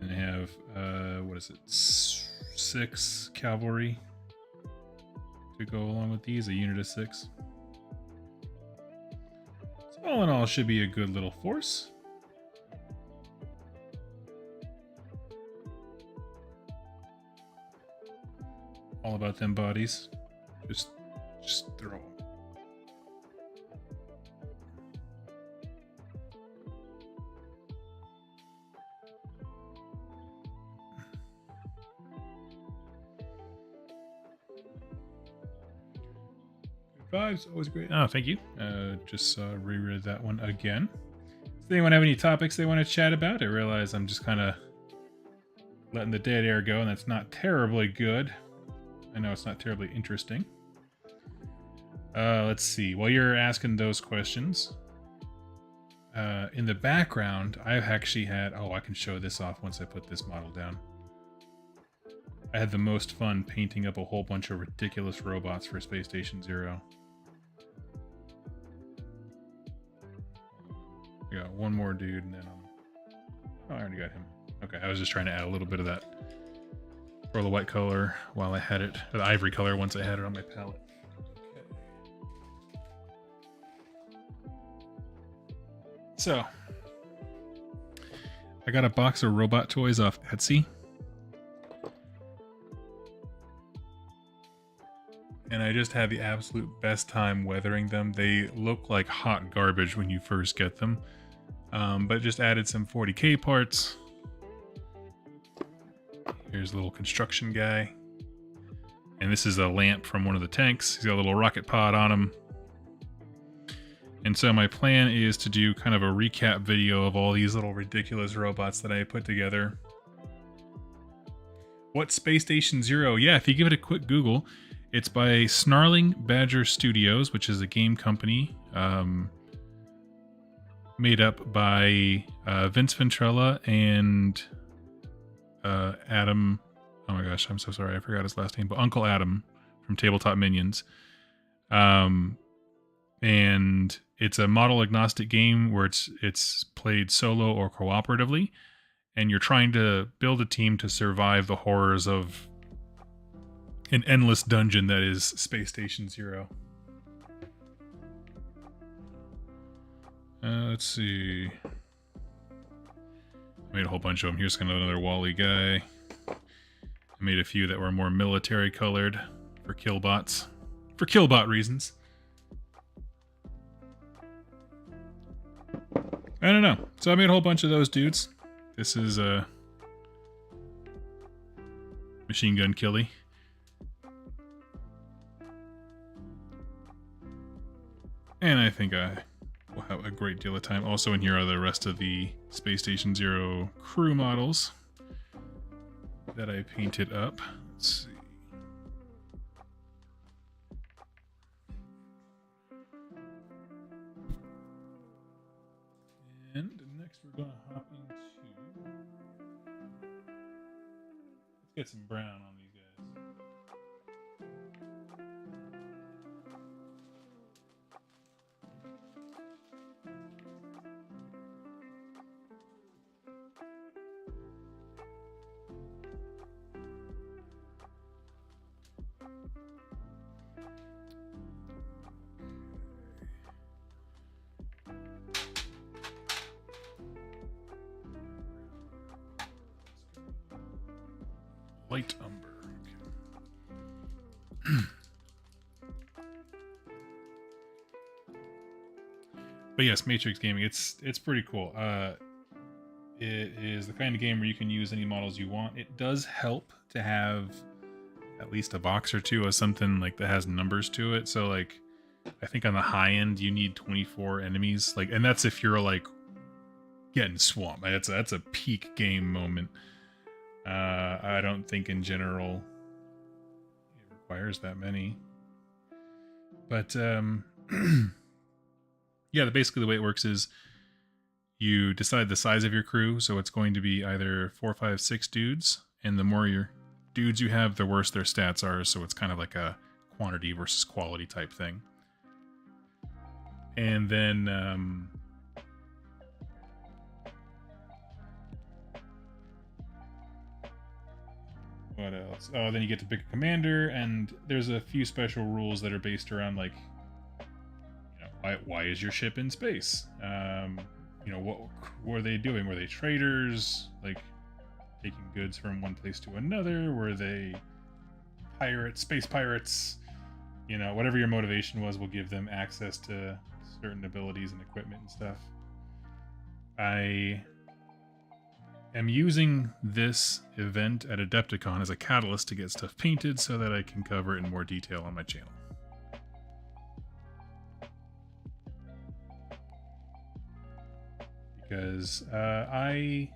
And I have what is it, 6 cavalry to go along with these, a unit of 6. So all in all, should be a good little force. All about them bodies. Just throw them. Good vibes, always great. Oh, thank you. Just reread that one again. Does anyone have any topics they want to chat about? I realize I'm just kind of letting the dead air go, and that's not terribly good. I know it's not terribly interesting. Let's see. While you're asking those questions, in the background, I've actually had... Oh, I can show this off once I put this model down. I had the most fun painting up a whole bunch of ridiculous robots for Space Station Zero. We got one more dude, and then oh, I already got him. Okay, I was just trying to add a little bit of that for the white color while I had it, or the ivory color once I had it on my palette. Okay. So, I got a box of robot toys off Etsy. And I just had the absolute best time weathering them. They look like hot garbage when you first get them. But just added some 40K parts. Here's a little construction guy. And this is a lamp from one of the tanks. He's got a little rocket pod on him. And so my plan is to do kind of a recap video of all these little ridiculous robots that I put together. What's Space Station Zero? Yeah, if you give it a quick Google, it's by Snarling Badger Studios, which is a game company made up by Vince Ventrella and Adam. Oh my gosh, I'm so sorry, I forgot his last name, but Uncle Adam from Tabletop Minions. And it's a model agnostic game where it's played solo or cooperatively, and you're trying to build a team to survive the horrors of an endless dungeon that is Space Station Zero. Let's see. I made a whole bunch of them. Here's kind of another Wally guy. I made a few that were more military colored for killbots. For killbot reasons. I don't know. So I made a whole bunch of those dudes. This is a Machine Gun Killy. And I think I will have a great deal of time. Also in here are the rest of the Space Station Zero crew models that I painted up. Let's see. And next we're going to hop into... Let's get some brown on these guys. Light umber. Okay. But yes, Matrix Gaming, it's pretty cool. It is the kind of game where you can use any models you want. It does help to have at least a box or two of something like that has numbers to it. So like, I think on the high end you need 24 enemies. Like, and that's if you're like getting swamped. That's a peak game moment. I don't think in general it requires that many. But yeah, basically the way it works is you decide the size of your crew, so it's going to be either 4, 5, 6 dudes, and the more your dudes you have, the worse their stats are, so it's kind of like a quantity versus quality type thing. And then what else? Oh, then you get to pick a commander, and there's a few special rules that are based around, like, you know, why is your ship in space? You know, what were they doing? Were they traders, like taking goods from one place to another? Were they pirates, space pirates? You know, whatever your motivation was, will give them access to certain abilities and equipment and stuff. I am using this event at Adepticon as a catalyst to get stuff painted so that I can cover it in more detail on my channel. Because I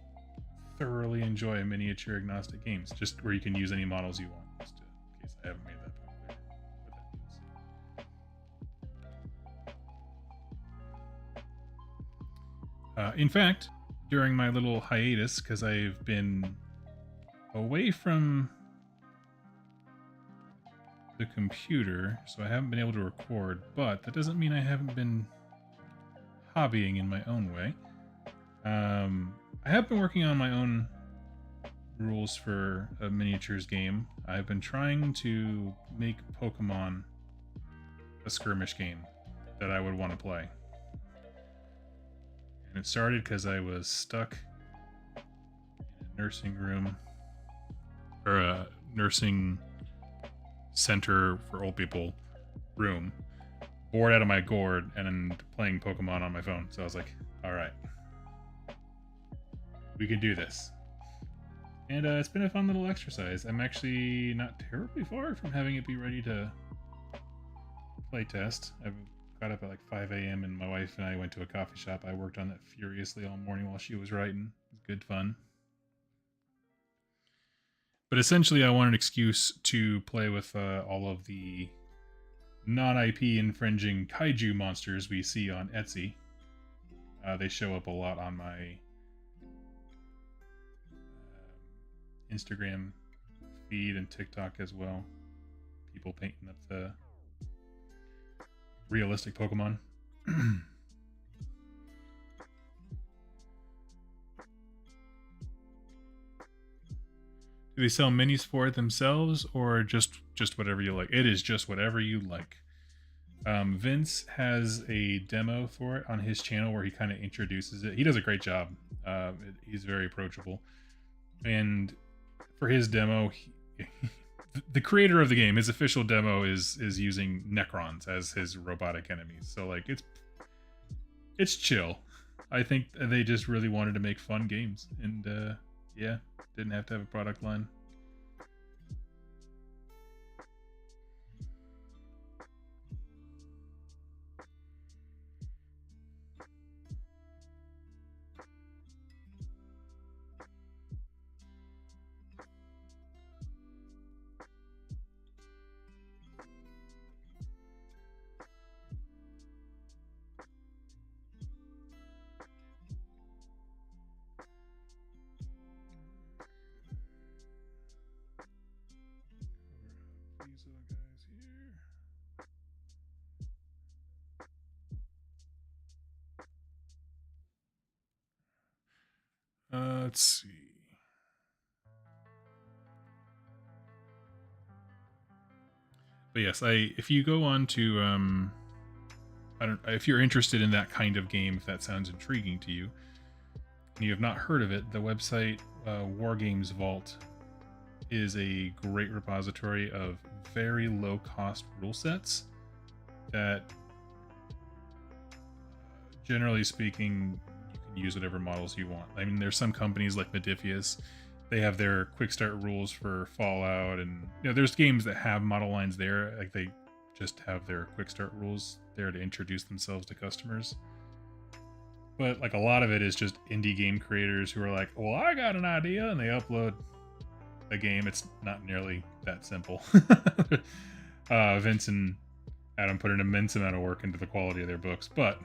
thoroughly enjoy miniature agnostic games, just where you can use any models you want, just in case I haven't made that point clear what that means. In fact, during my little hiatus, because I've been away from the computer, so I haven't been able to record, but that doesn't mean I haven't been hobbying in my own way. I have been working on my own rules for a miniatures game. I've been trying to make Pokemon a skirmish game that I would want to play. And it started because I was stuck in a nursing room, or a nursing center for old people room, bored out of my gourd, and playing Pokemon on my phone. So I was like, all right, we can do this. And it's been a fun little exercise. I'm actually not terribly far from having it be ready to play test. I've got up at like 5 a.m. and my wife and I went to a coffee shop. I worked on that furiously all morning while she was writing. It was good fun. But essentially, I want an excuse to play with all of the non-IP infringing kaiju monsters we see on Etsy. They show up a lot on my Instagram feed and TikTok as well. People painting up the realistic Pokemon. Do they sell minis for it themselves, or just whatever you like? It is just whatever you like. Vince has a demo for it on his channel where he kind of introduces it. He does a great job. He's very approachable. And for his demo, the creator of the game, his official demo is using Necrons as his robotic enemies. So like it's chill. I think they just really wanted to make fun games, and yeah, didn't have to have a product line. Let's see. But yes, if you go on to if you're interested in that kind of game, if that sounds intriguing to you, and you have not heard of it, the website Wargames Vault is a great repository of very low cost rule sets that, generally speaking, you can use whatever models you want. I mean, there's some companies like Modifius, they have their quick start rules for Fallout, and you know, there's games that have model lines there, like they just have their quick start rules there to introduce themselves to customers. But like a lot of it is just indie game creators who are like, well, I got an idea, and they upload a game. It's not nearly that simple. Vince and Adam put an immense amount of work into the quality of their books, but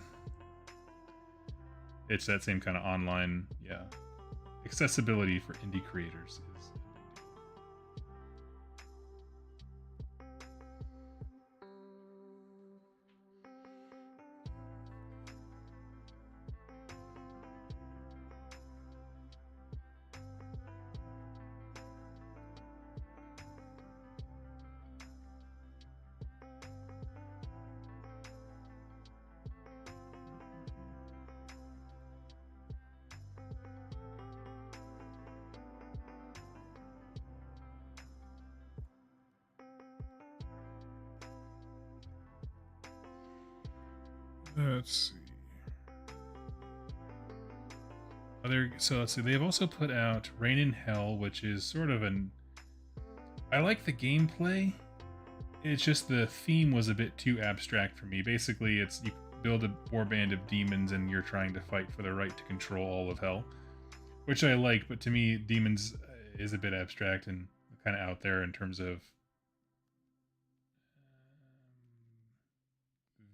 it's that same kind of online, yeah, accessibility for indie creators is. Let's see. So let's see. They've also put out Rain in Hell, which is sort of an. I like the gameplay. It's just the theme was a bit too abstract for me. Basically, it's you build a warband of demons and you're trying to fight for the right to control all of hell, which I like. But to me, demons is a bit abstract and kind of out there in terms of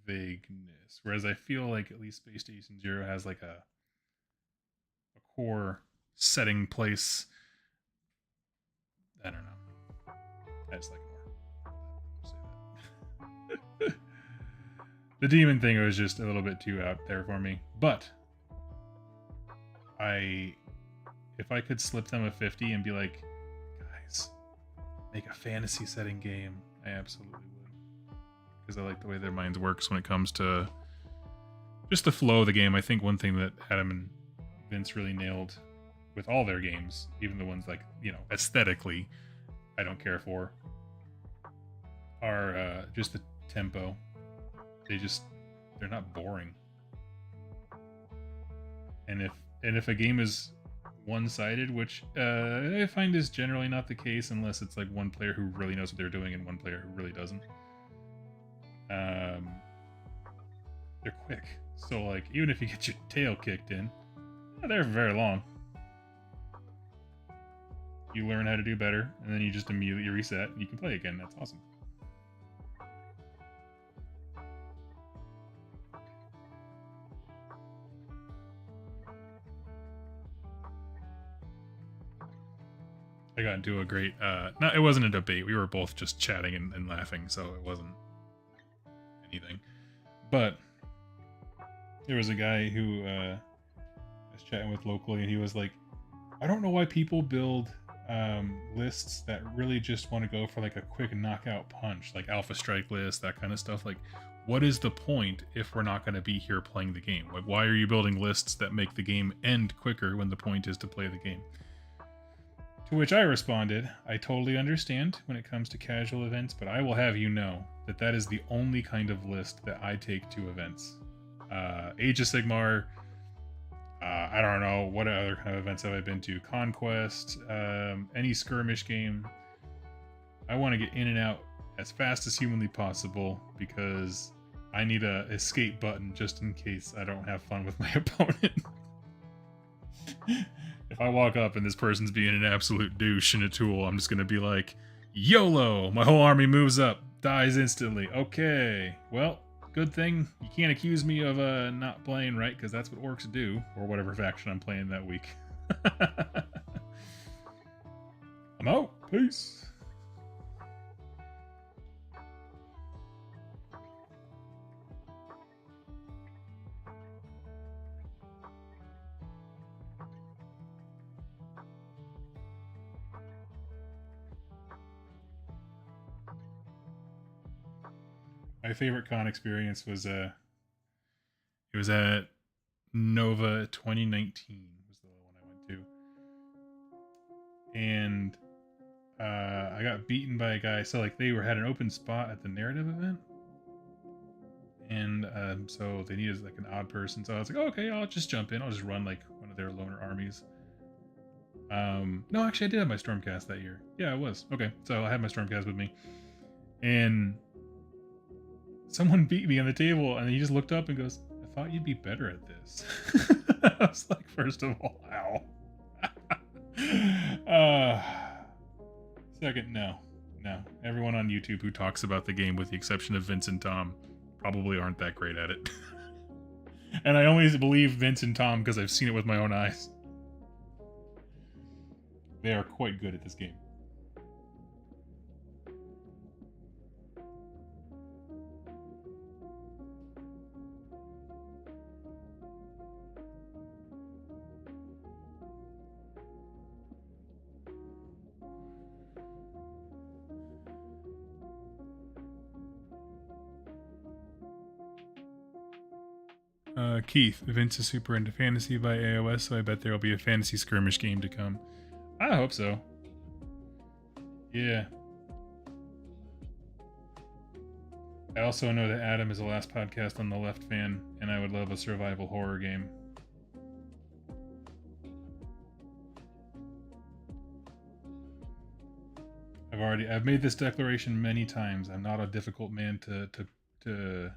vagueness. Whereas I feel like at least Space Station Zero has like a core setting place. I don't know. I just like more. The demon thing was just a little bit too out there for me. But if I could slip them a 50 and be like, guys, make a fantasy setting game, I absolutely would. Because I like the way their minds works when it comes to just the flow of the game. I think one thing that Adam and Vince really nailed with all their games, even the ones like, you know, aesthetically I don't care for, are just the tempo. They're not boring. And if a game is one-sided, which I find is generally not the case unless it's like one player who really knows what they're doing and one player who really doesn't. They're quick. So like even if you get your tail kicked in, not there for very long. You learn how to do better, and then you just immediately reset and you can play again. That's awesome. I got into a great no, it wasn't a debate. We were both just chatting and laughing, so it wasn't anything. But there was a guy who I was chatting with locally, and he was like, I don't know why people build lists that really just want to go for like a quick knockout punch, like Alpha Strike list, that kind of stuff. Like, what is the point if we're not going to be here playing the game? Like, why are you building lists that make the game end quicker when the point is to play the game? To which I responded, I totally understand when it comes to casual events, but I will have you know that that is the only kind of list that I take to events. Age of Sigmar, I don't know, what other kind of events have I been to? Conquest, any skirmish game. I want to get in and out as fast as humanly possible because I need a escape button just in case I don't have fun with my opponent. If I walk up and this person's being an absolute douche and a tool, I'm just going to be like, YOLO! My whole army moves up, dies instantly. Okay, well, good thing you can't accuse me of not playing right, because that's what orcs do, or whatever faction I'm playing that week. I'm out. Peace. My favorite con experience was it was at Nova 2019 was the one I went to, and I got beaten by a guy. So like they had an open spot at the narrative event, and so they needed like an odd person. So I was like, oh, okay, I'll just jump in. I'll just run like one of their loner armies. No, actually, I did have my Stormcast that year. Yeah, I was okay. So I had my Stormcast with me, and someone beat me on the table, and he just looked up and goes, I thought you'd be better at this. I was like, first of all, ow. Second, no. Everyone on YouTube who talks about the game, with the exception of Vince and Tom, probably aren't that great at it. And I only believe Vince and Tom because I've seen it with my own eyes. They are quite good at this game. Keith, Vince is super into fantasy by AOS, so I bet there will be a fantasy skirmish game to come. I hope so. Yeah. I also know that Adam is the last podcast on the left fan, and I would love a survival horror game. I've made this declaration many times. I'm not a difficult man to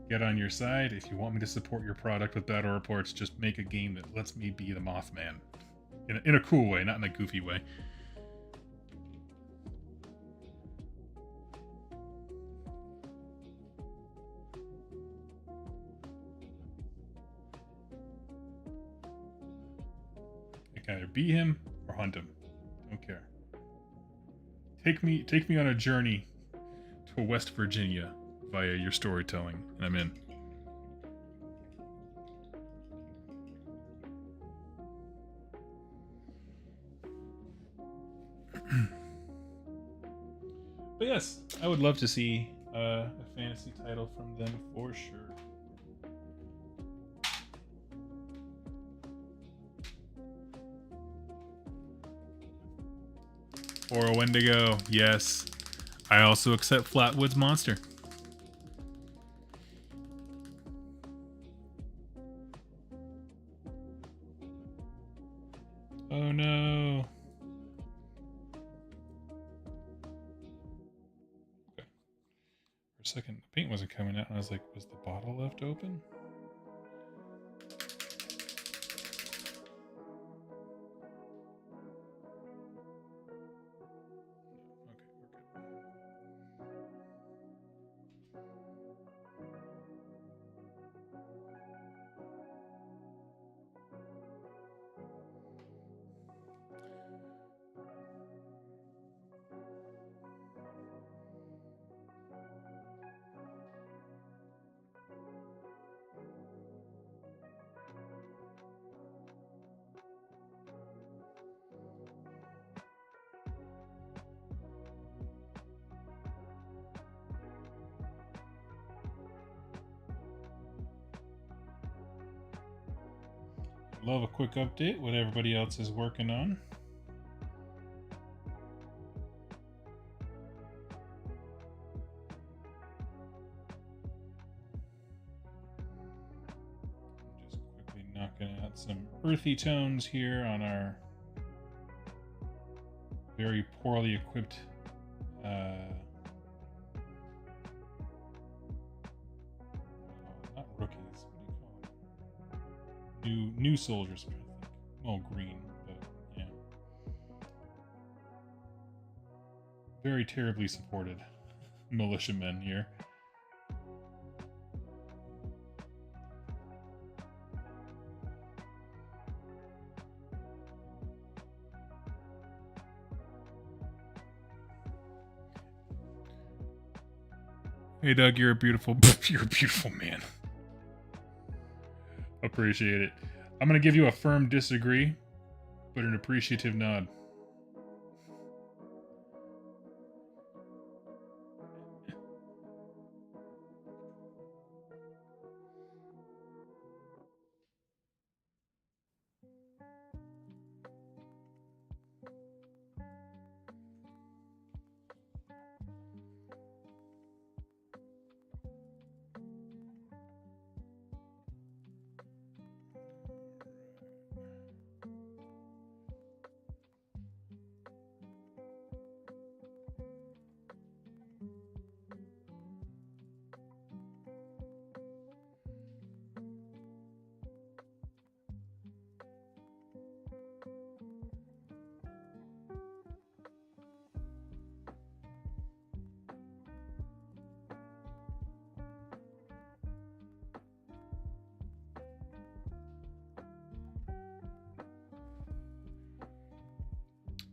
get on your side. If you want me to support your product with battle reports, just make a game that lets me be the Mothman. In a cool way, not in a goofy way. I can either be him or hunt him. Don't care. Take me on a journey to West Virginia via your storytelling, and I'm in. But yes, I would love to see a fantasy title from them for sure. Or a Wendigo, yes. I also accept Flatwoods Monster. Oh no. Okay. For a second, the paint wasn't coming out, and I was like, was the bottle left open? Love a quick update, what everybody else is working on. Just quickly knocking out some earthy tones here on our very poorly equipped not rookies, what do you call them? New soldiers, I think. Well, green, but yeah. Very terribly supported militiamen here. Hey Doug, you're a beautiful man. Appreciate it. I'm gonna give you a firm disagree, but an appreciative nod.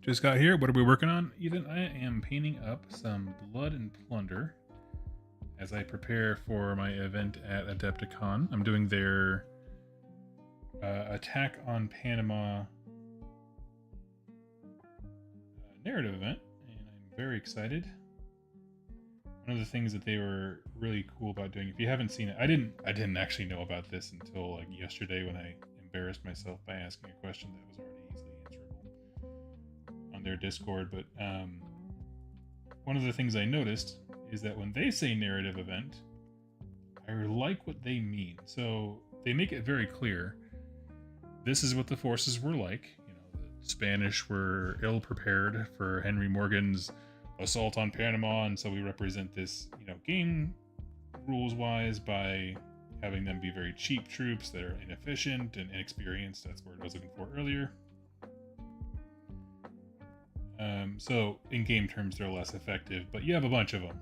Just got here. What are we working on, Ethan? I am painting up some Blood and Plunder as I prepare for my event at Adepticon. I'm doing their Attack on Panama narrative event, and I'm very excited. One of the things that they were really cool about doing, if you haven't seen it, I didn't actually know about this until like yesterday when I embarrassed myself by asking a question that was already easily answerable on their Discord. But one of the things I noticed is that when they say narrative event, I like what they mean. So they make it very clear. This is what the forces were like. You know, the Spanish were ill prepared for Henry Morgan's assault on Panama, and so we represent this, you know, game rules wise by having them be very cheap troops that are inefficient and inexperienced. That's the word I was looking for earlier. So in game terms, they're less effective, but you have a bunch of them.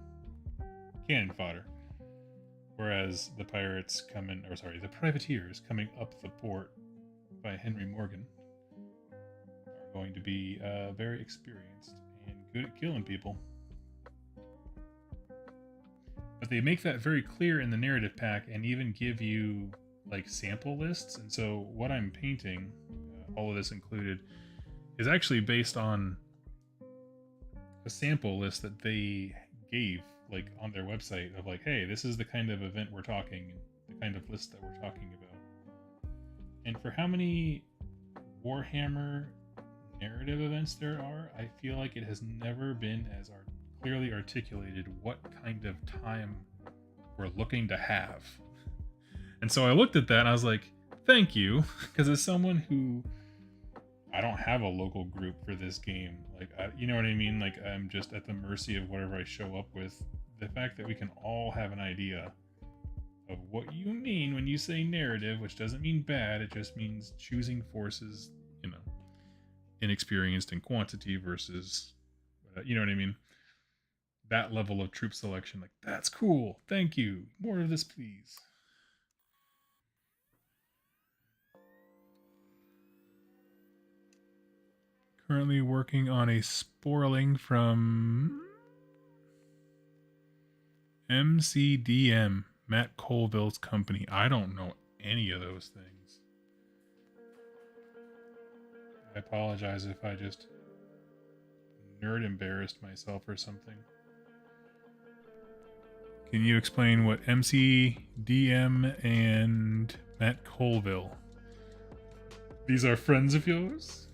Cannon fodder. Whereas the pirates the privateers coming up the port by Henry Morgan are going to be very experienced and good at killing people. But they make that very clear in the narrative pack and even give you like sample lists. And so what I'm painting, all of this included, is actually based on a sample list that they gave like on their website of like, hey, this is the kind of event we're talking, the kind of list that we're talking about. And for how many Warhammer narrative events there are, I feel like it has never been as clearly articulated what kind of time we're looking to have. And so I looked at that and I was like, thank you, because as someone who, I don't have a local group for this game, like, you know what I mean? Like, I'm just at the mercy of whatever I show up with. The fact that we can all have an idea of what you mean when you say narrative, which doesn't mean bad, it just means choosing forces, you know, inexperienced in quantity versus, you know what I mean? That level of troop selection, like, that's cool. Thank you. More of this, please. Currently working on a sporling from MCDM, Matt Colville's company. I don't know any of those things. I apologize if I just nerd embarrassed myself or something. Can you explain what MCDM and Matt Colville? These are friends of yours?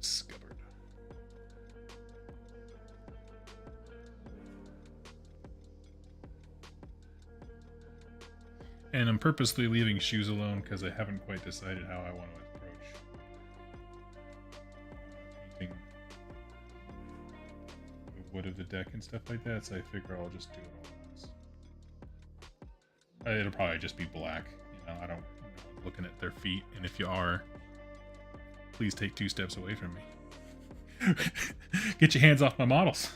Discovered. And I'm purposely leaving shoes alone because I haven't quite decided how I want to approach painting the wood of the deck and stuff like that, so I figure I'll just do it all at once. It'll probably just be black, you know, I don't know, looking at their feet, and if you are, please take 2 steps away from me. Get your hands off my models.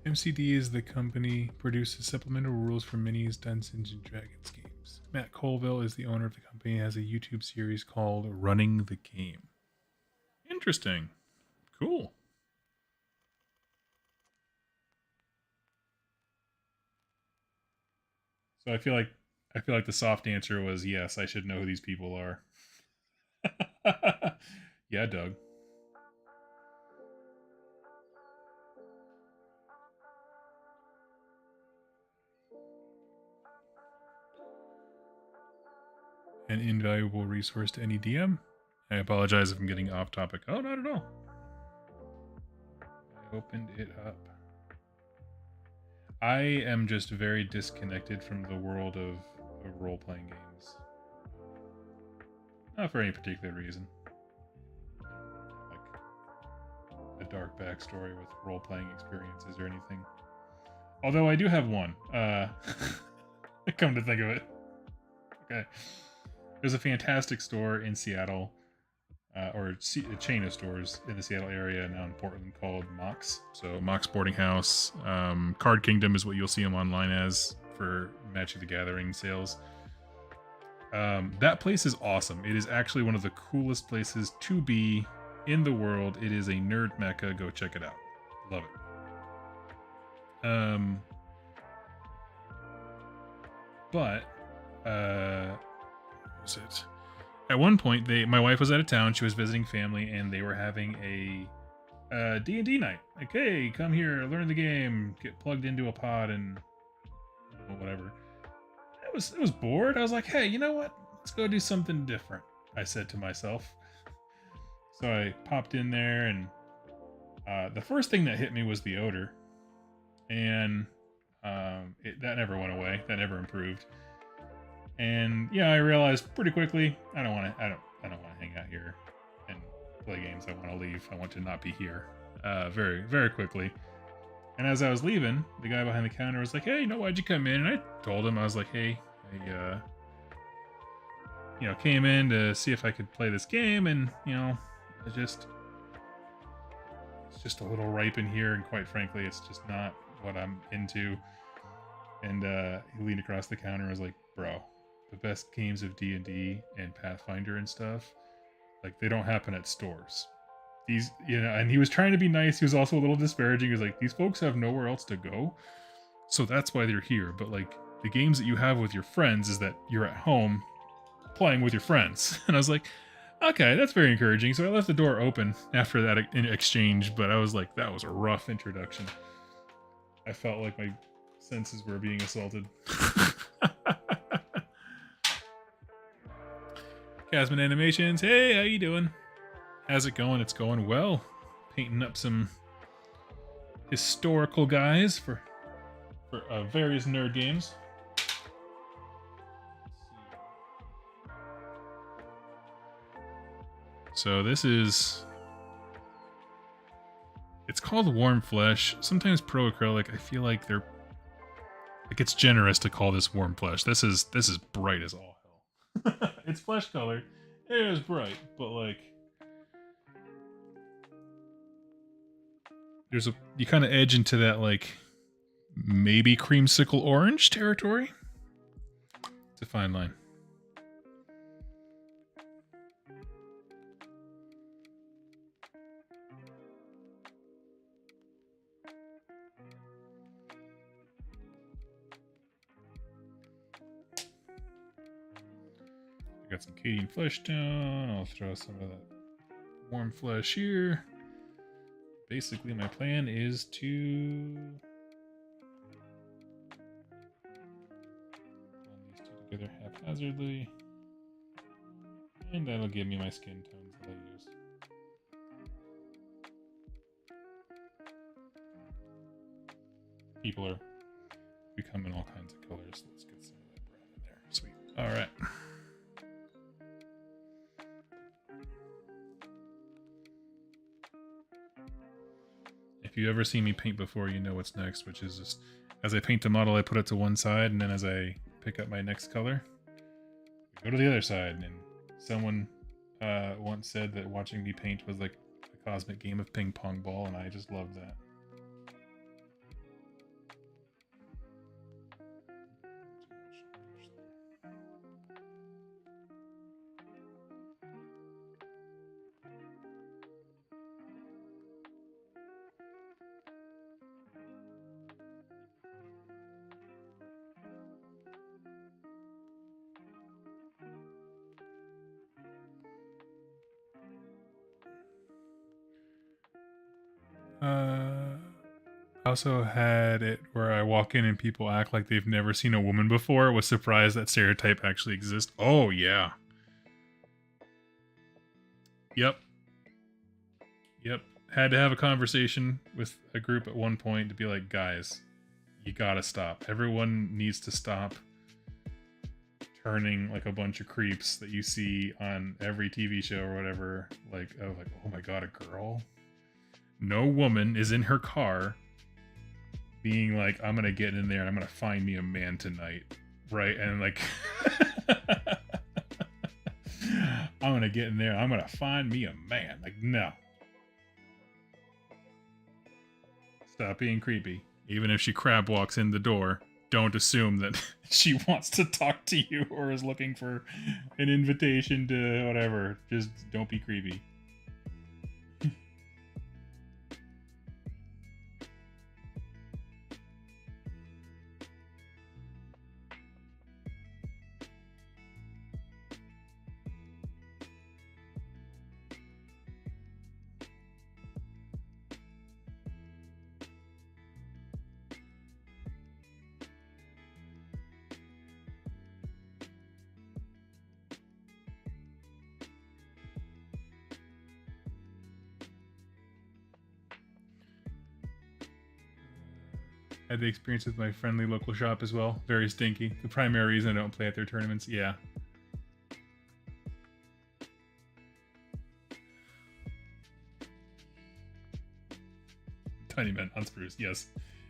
MCD is the company produces supplemental rules for minis, Dungeons and Dragons games. Matt Colville is the owner of the company and has a YouTube series called Running the Game. Interesting. Cool. So I feel like the soft answer was yes, I should know who these people are. Yeah, Doug. An invaluable resource to any DM. I apologize if I'm getting off topic. Oh, not at all. I opened it up. I am just very disconnected from the world of role-playing games. Not for any particular reason. Like a dark backstory with role-playing experiences or anything. Although I do have one. Come to think of it. Okay. There's a fantastic store in Seattle, or a chain of stores in the Seattle area now in Portland called Mox. So Mox Boarding House. Card Kingdom is what you'll see them online as for Magic the Gathering sales. That place is awesome. It is actually one of the coolest places to be in the world. It is a nerd mecca. Go check it out. Love it. But was it? At one point, my wife was out of town. She was visiting family, and they were having a D&D night. Like, hey, come here, learn the game, get plugged into a pod, and whatever. I was bored. I was like, hey, you know what? Let's go do something different. I said to myself. So I popped in there, and the first thing that hit me was the odor, and that never went away. That never improved. And yeah, I realized pretty quickly I don't want to hang out here and play games. I want to leave. I want to not be here. Very, very quickly. And as I was leaving, the guy behind the counter was like, "Hey, why'd you come in?" And I told him, I was like, "Hey, I came in to see if I could play this game, and it's just a little ripe in here, and quite frankly, it's just not what I'm into." And he leaned across the counter and was like, "Bro, the best games of D&D and Pathfinder and stuff, like, they don't happen at stores. These, and he was trying to be nice. He was also a little disparaging. He was like, these folks have nowhere else to go, so that's why they're here. But like, the games that you have with your friends is that you're at home playing with your friends." And I was like, okay, that's very encouraging. So I left the door open after that exchange, but I was like, that was a rough introduction. I felt like my senses were being assaulted. Casman Animations, hey, how you doing? How's it going? It's going well. Painting up some historical guys for various nerd games. So this is... it's called Warm Flesh. Sometimes Pro Acrylic, I feel like they're... like, it's generous to call this Warm Flesh. This is bright as all hell. It's flesh colored. It is bright, but like... you kind of edge into that, like, maybe creamsicle orange territory. It's a fine line. I got some Cadian flesh down. I'll throw some of that warm flesh here. Basically, my plan is to blend these two together haphazardly, and that'll give me my skin tones that I use. People are becoming all kinds of colors, so let's get some of that brown in there. Sweet. All right. If you ever see me paint before, you know what's next, which is just, as I paint the model, I put it to one side, and then as I pick up my next color, I go to the other side. And someone once said that watching me paint was like a cosmic game of ping pong ball, and I just loved that. I also had it where I walk in and people act like they've never seen a woman before. Was surprised that stereotype actually exists. Oh yeah. Yep. Yep. Had to have a conversation with a group at one point to be like, guys, you gotta stop. Everyone needs to stop turning like a bunch of creeps that you see on every TV show or whatever. Like, oh my god, a girl? No woman is in her car being like, I'm gonna get in there and I'm gonna find me a man tonight. Right? And like I'm gonna get in there, I'm gonna find me a man. Like, no. Stop being creepy. Even if she crab walks in the door, don't assume that she wants to talk to you or is looking for an invitation to whatever. Just don't be creepy. Had the experience with my friendly local shop as well. Very stinky. The primary reason I don't play at their tournaments. Yeah. Tiny men on spruce. Yes,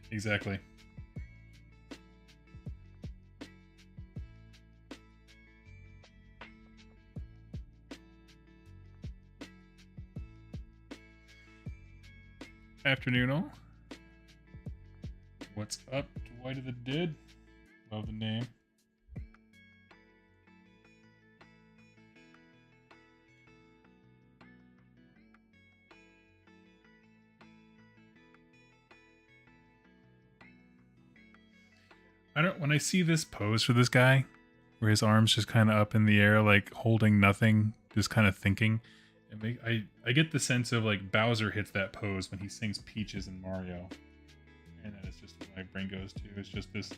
exactly. Afternoon all. What's up, Dwight of the Dead? Love the name. When I see this pose for this guy, where his arms just kind of up in the air, like holding nothing, just kind of thinking, I get the sense of like Bowser hits that pose when he sings Peaches in Mario. And that is just what my brain goes to. It's just this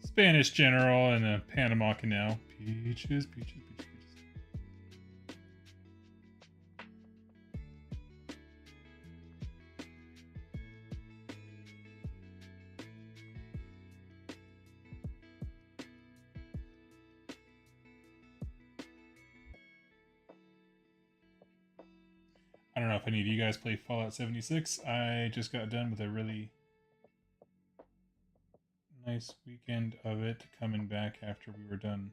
Spanish general in the Panama Canal. Peaches, peaches, peaches, peaches. I don't know if any of you guys play Fallout 76. I just got done with a really nice weekend of it, coming back after we were done.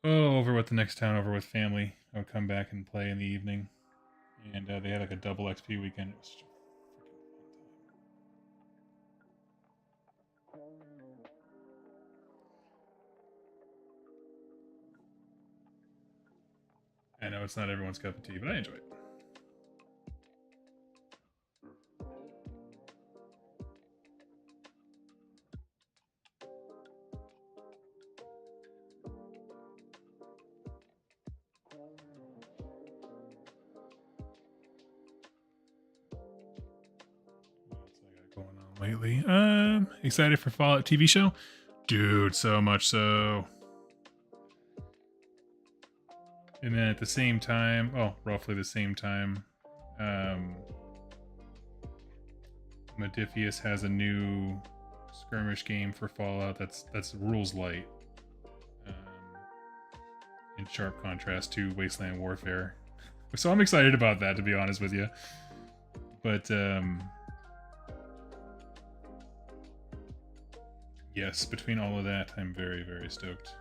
Oh, over with the next town, over with family. I would come back and play in the evening. And they had like a double XP weekend. It was such a freaking fun time. I know it's not everyone's cup of tea, but I enjoy it. Lately. Excited for Fallout TV show? Dude, so much so. And then at the same time, roughly the same time, Modifius has a new skirmish game for Fallout that's rules light. In sharp contrast to Wasteland Warfare. So I'm excited about that, to be honest with you. But yes, between all of that, I'm very, very stoked.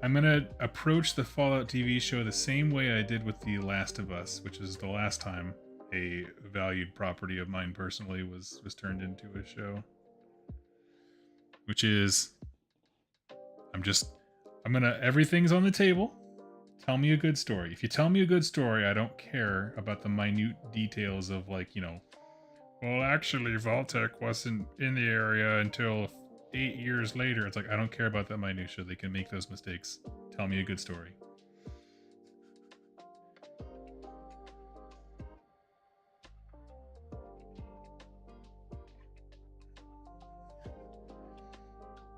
I'm gonna approach the Fallout TV show the same way I did with The Last of Us, which is the last time a valued property of mine personally was turned into a show. Which is, everything's on the table. Tell me a good story. If you tell me a good story, I don't care about the minute details of like, well, actually, Vaultec wasn't in the area until 8 years later. It's like, I don't care about that minutia. They can make those mistakes. Tell me a good story.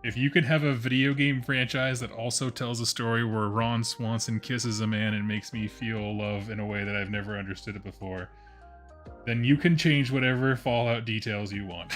If you could have a video game franchise that also tells a story where Ron Swanson kisses a man and makes me feel love in a way that I've never understood it before, then you can change whatever Fallout details you want.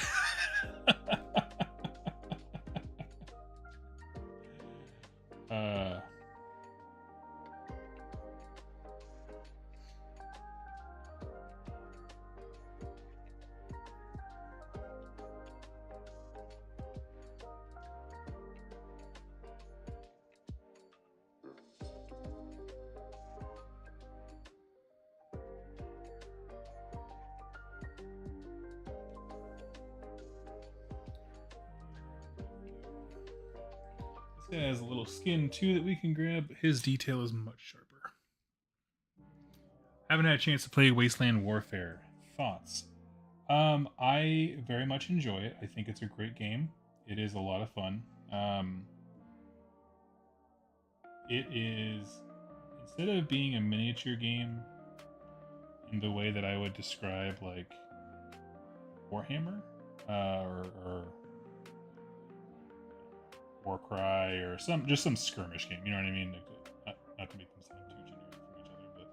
Has a little skin too that we can grab. His detail is much sharper. Haven't had a chance to play Wasteland Warfare. Thoughts? I very much enjoy it. I think it's a great game. It is a lot of fun. It is, instead of being a miniature game in the way that I would describe like Warhammer or Warcry or just some skirmish game, you know what I mean? Like, not to make them sound too generic from each other,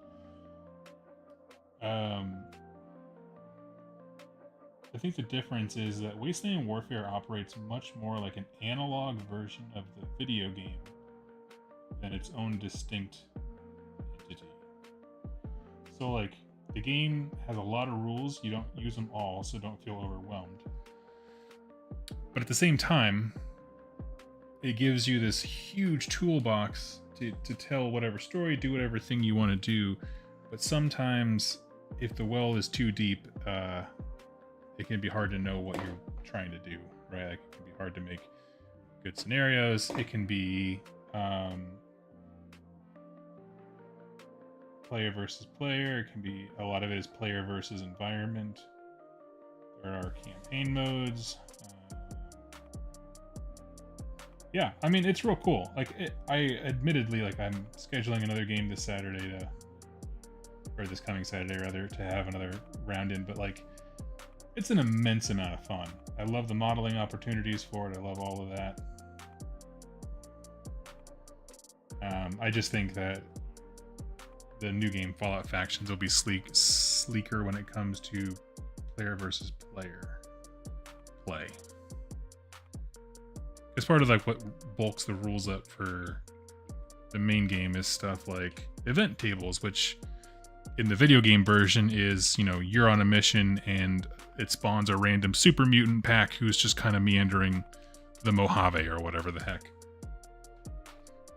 but I think the difference is that Wasteland Warfare operates much more like an analog version of the video game than its own distinct entity. So like the game has a lot of rules, you don't use them all, so don't feel overwhelmed. But at the same time, it gives you this huge toolbox to tell whatever story, do whatever thing you want to do. But sometimes, if the well is too deep, it can be hard to know what you're trying to do, right? Like, it can be hard to make good scenarios. It can be player versus player. It can be, a lot of it is player versus environment. There are campaign modes. Yeah, I mean, it's real cool. Like, I admittedly, like, I'm scheduling another game this Saturday or this coming Saturday rather, to have another round in, but like, it's an immense amount of fun. I love the modeling opportunities for it. I love all of that. I just think that the new game Fallout Factions will be sleeker when it comes to player versus player play. As part of like what bulks the rules up for the main game is stuff like event tables, which in the video game version is, you're on a mission and it spawns a random super mutant pack who's just kind of meandering the Mojave or whatever the heck.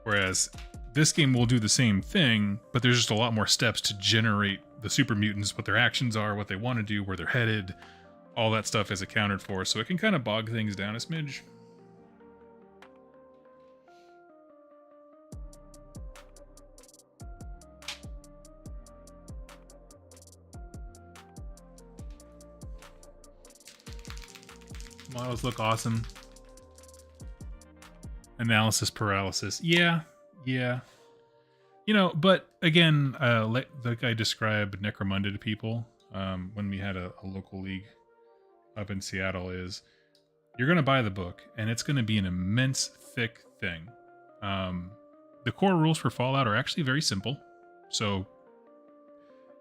Whereas this game will do the same thing, but there's just a lot more steps to generate the super mutants, what their actions are, what they want to do, where they're headed. All that stuff is accounted for, so it can kind of bog things down a smidge. Models look awesome. Analysis paralysis. Yeah. But again, like I described Necromunda to people when we had a local league up in Seattle, is you're going to buy the book and it's going to be an immense, thick thing. The core rules for Fallout are actually very simple. So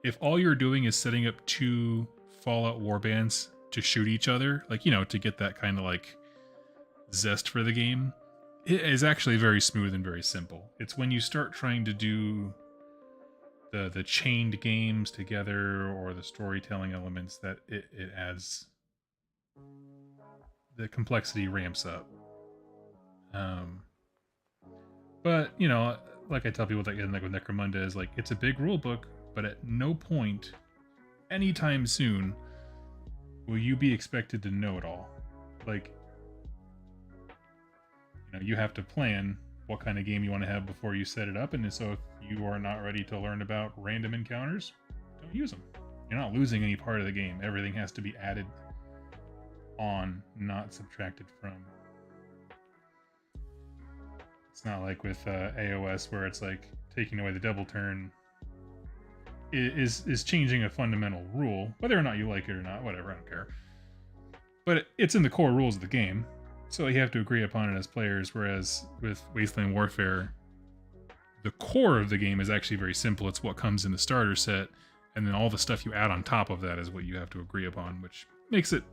if all you're doing is setting up 2 Fallout warbands to shoot each other, like, to get that kind of like zest for the game, it is actually very smooth and very simple. It's when you start trying to do the chained games together or the storytelling elements that it adds, the complexity ramps up. But like I tell people that, like with Necromunda, is like, it's a big rule book, but at no point anytime soon will you be expected to know it all. Like, you have to plan what kind of game you want to have before you set it up. And so if you are not ready to learn about random encounters, don't use them. You're not losing any part of the game. Everything has to be added on, not subtracted from. It's not like with AOS where it's like taking away the double turn is changing a fundamental rule. Whether or not you like it or not, whatever, I don't care. But it's in the core rules of the game, so you have to agree upon it as players, whereas with Wasteland Warfare, the core of the game is actually very simple. It's what comes in the starter set, and then all the stuff you add on top of that is what you have to agree upon, which makes it's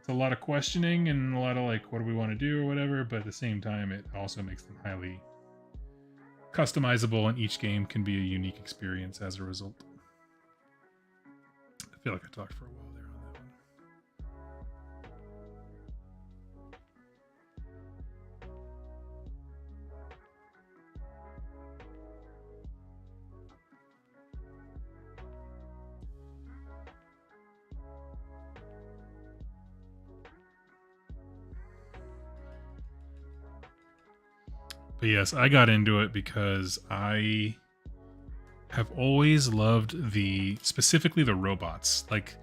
a lot of questioning and a lot of like, what do we want to do or whatever, but at the same time, it also makes them highly customizable, and each game can be a unique experience as a result. I feel like I talked for a while there on that one. But yes, I got into it because I have always loved specifically the robots. Like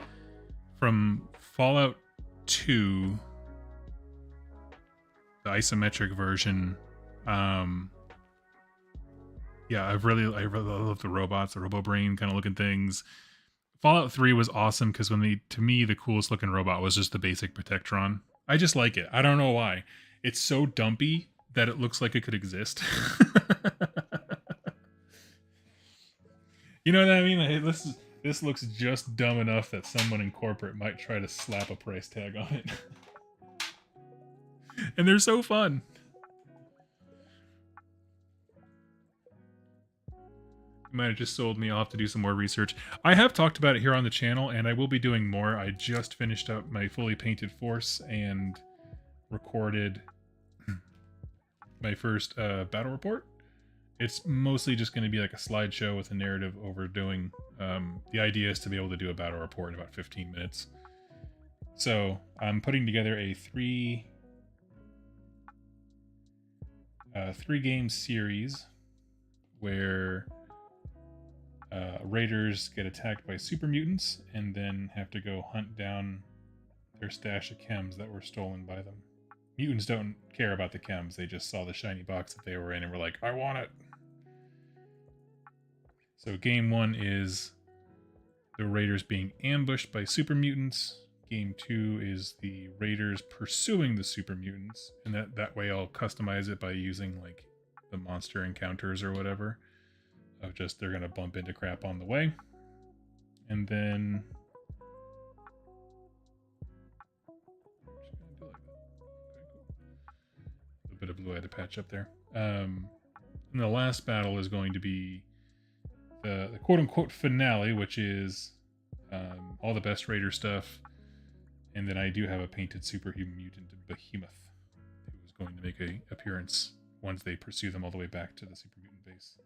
from Fallout 2, the isometric version. Yeah, I really love the robots, the Robo Brain kind of looking things. Fallout 3 was awesome because to me, the coolest looking robot was just the basic Protectron. I just like it. I don't know why. It's so dumpy that it looks like it could exist. You know what I mean? Like, this looks just dumb enough that someone in corporate might try to slap a price tag on it. And they're so fun. You might have just sold me off to do some more research. I have talked about it here on the channel, and I will be doing more. I just finished up my fully painted force and recorded my first battle report. It's mostly just going to be like a slideshow with a narrative overdoing. The idea is to be able to do a battle report in about 15 minutes. So I'm putting together a three game series where raiders get attacked by super mutants and then have to go hunt down their stash of chems that were stolen by them. Mutants don't care about the chems. They just saw the shiny box that they were in and were like, I want it. So game 1 is the raiders being ambushed by super mutants. Game 2 is the raiders pursuing the super mutants. And that way I'll customize it by using like the monster encounters or whatever. Of just they're going to bump into crap on the way. And then a bit of blue eye to patch up there. And the last battle is going to be the quote-unquote finale, which is all the best raider stuff. And then I do have a painted superhuman mutant behemoth who is going to make an appearance once they pursue them all the way back to the super mutant base.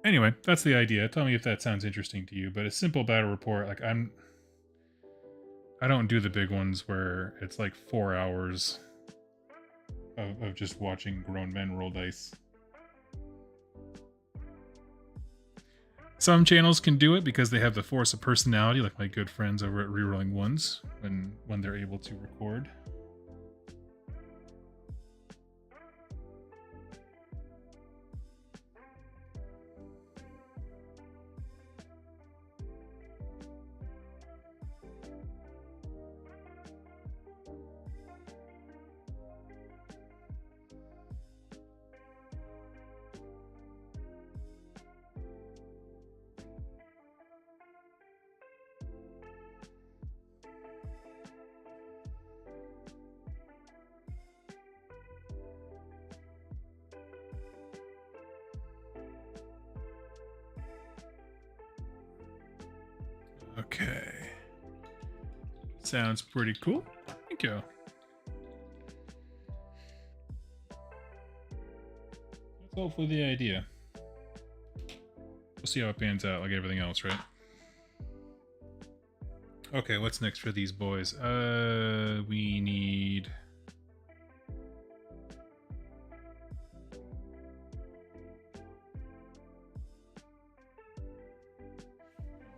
Anyway, that's the idea. Tell me if that sounds interesting to you. But a simple battle report, like I don't do the big ones where it's like 4 hours of just watching grown men roll dice. Some channels can do it because they have the force of personality, like my good friends over at Rerolling Ones, when they're able to record. Okay. Sounds pretty cool. Thank you. hopefully the idea. We'll see how it pans out, like everything else, right? Okay, what's next for these boys? We need...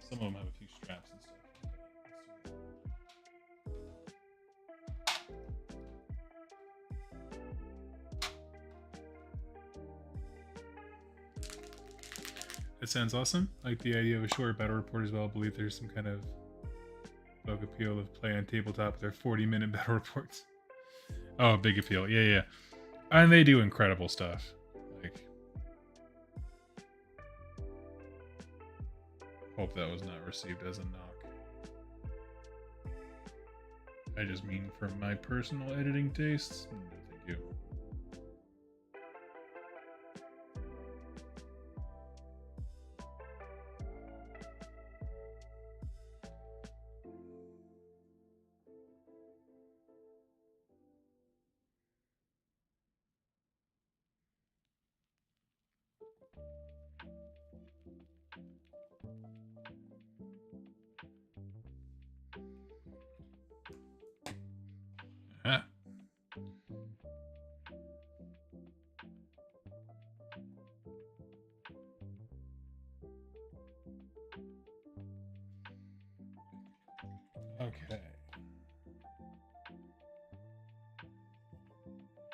Some of them have a few straps and stuff. That sounds awesome. I like the idea of a short battle report as well. I believe there's some kind of bug appeal of play on tabletop with their 40-minute battle reports. Oh, big appeal. Yeah, yeah. And they do incredible stuff. Like, hope that was not received as a knock. I just mean for my personal editing tastes. No, thank you. Ah. Okay.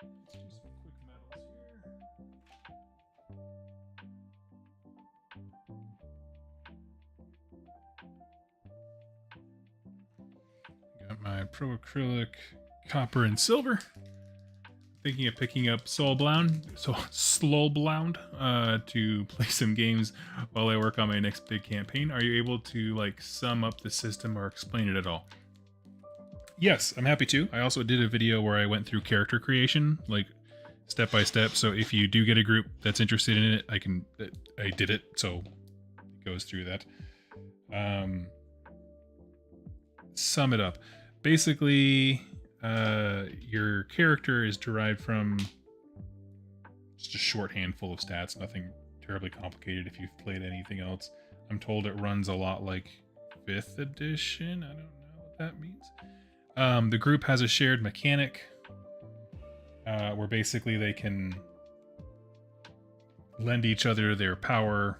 Let's do some quick metals here. Got my pro acrylic, copper, and silver. Thinking of picking up Soulbound, to play some games while I work on my next big campaign. Are you able to like sum up the system or explain it at all? Yes, I'm happy to. I also did a video where I went through character creation, like step by step. So if you do get a group that's interested in it, I did it, so it goes through that. Sum it up. Basically, your character is derived from just a short handful of stats, nothing terribly complicated if you've played anything else. I'm told it runs a lot like 5th edition. I don't know what that means. The group has a shared mechanic where basically they can lend each other their power,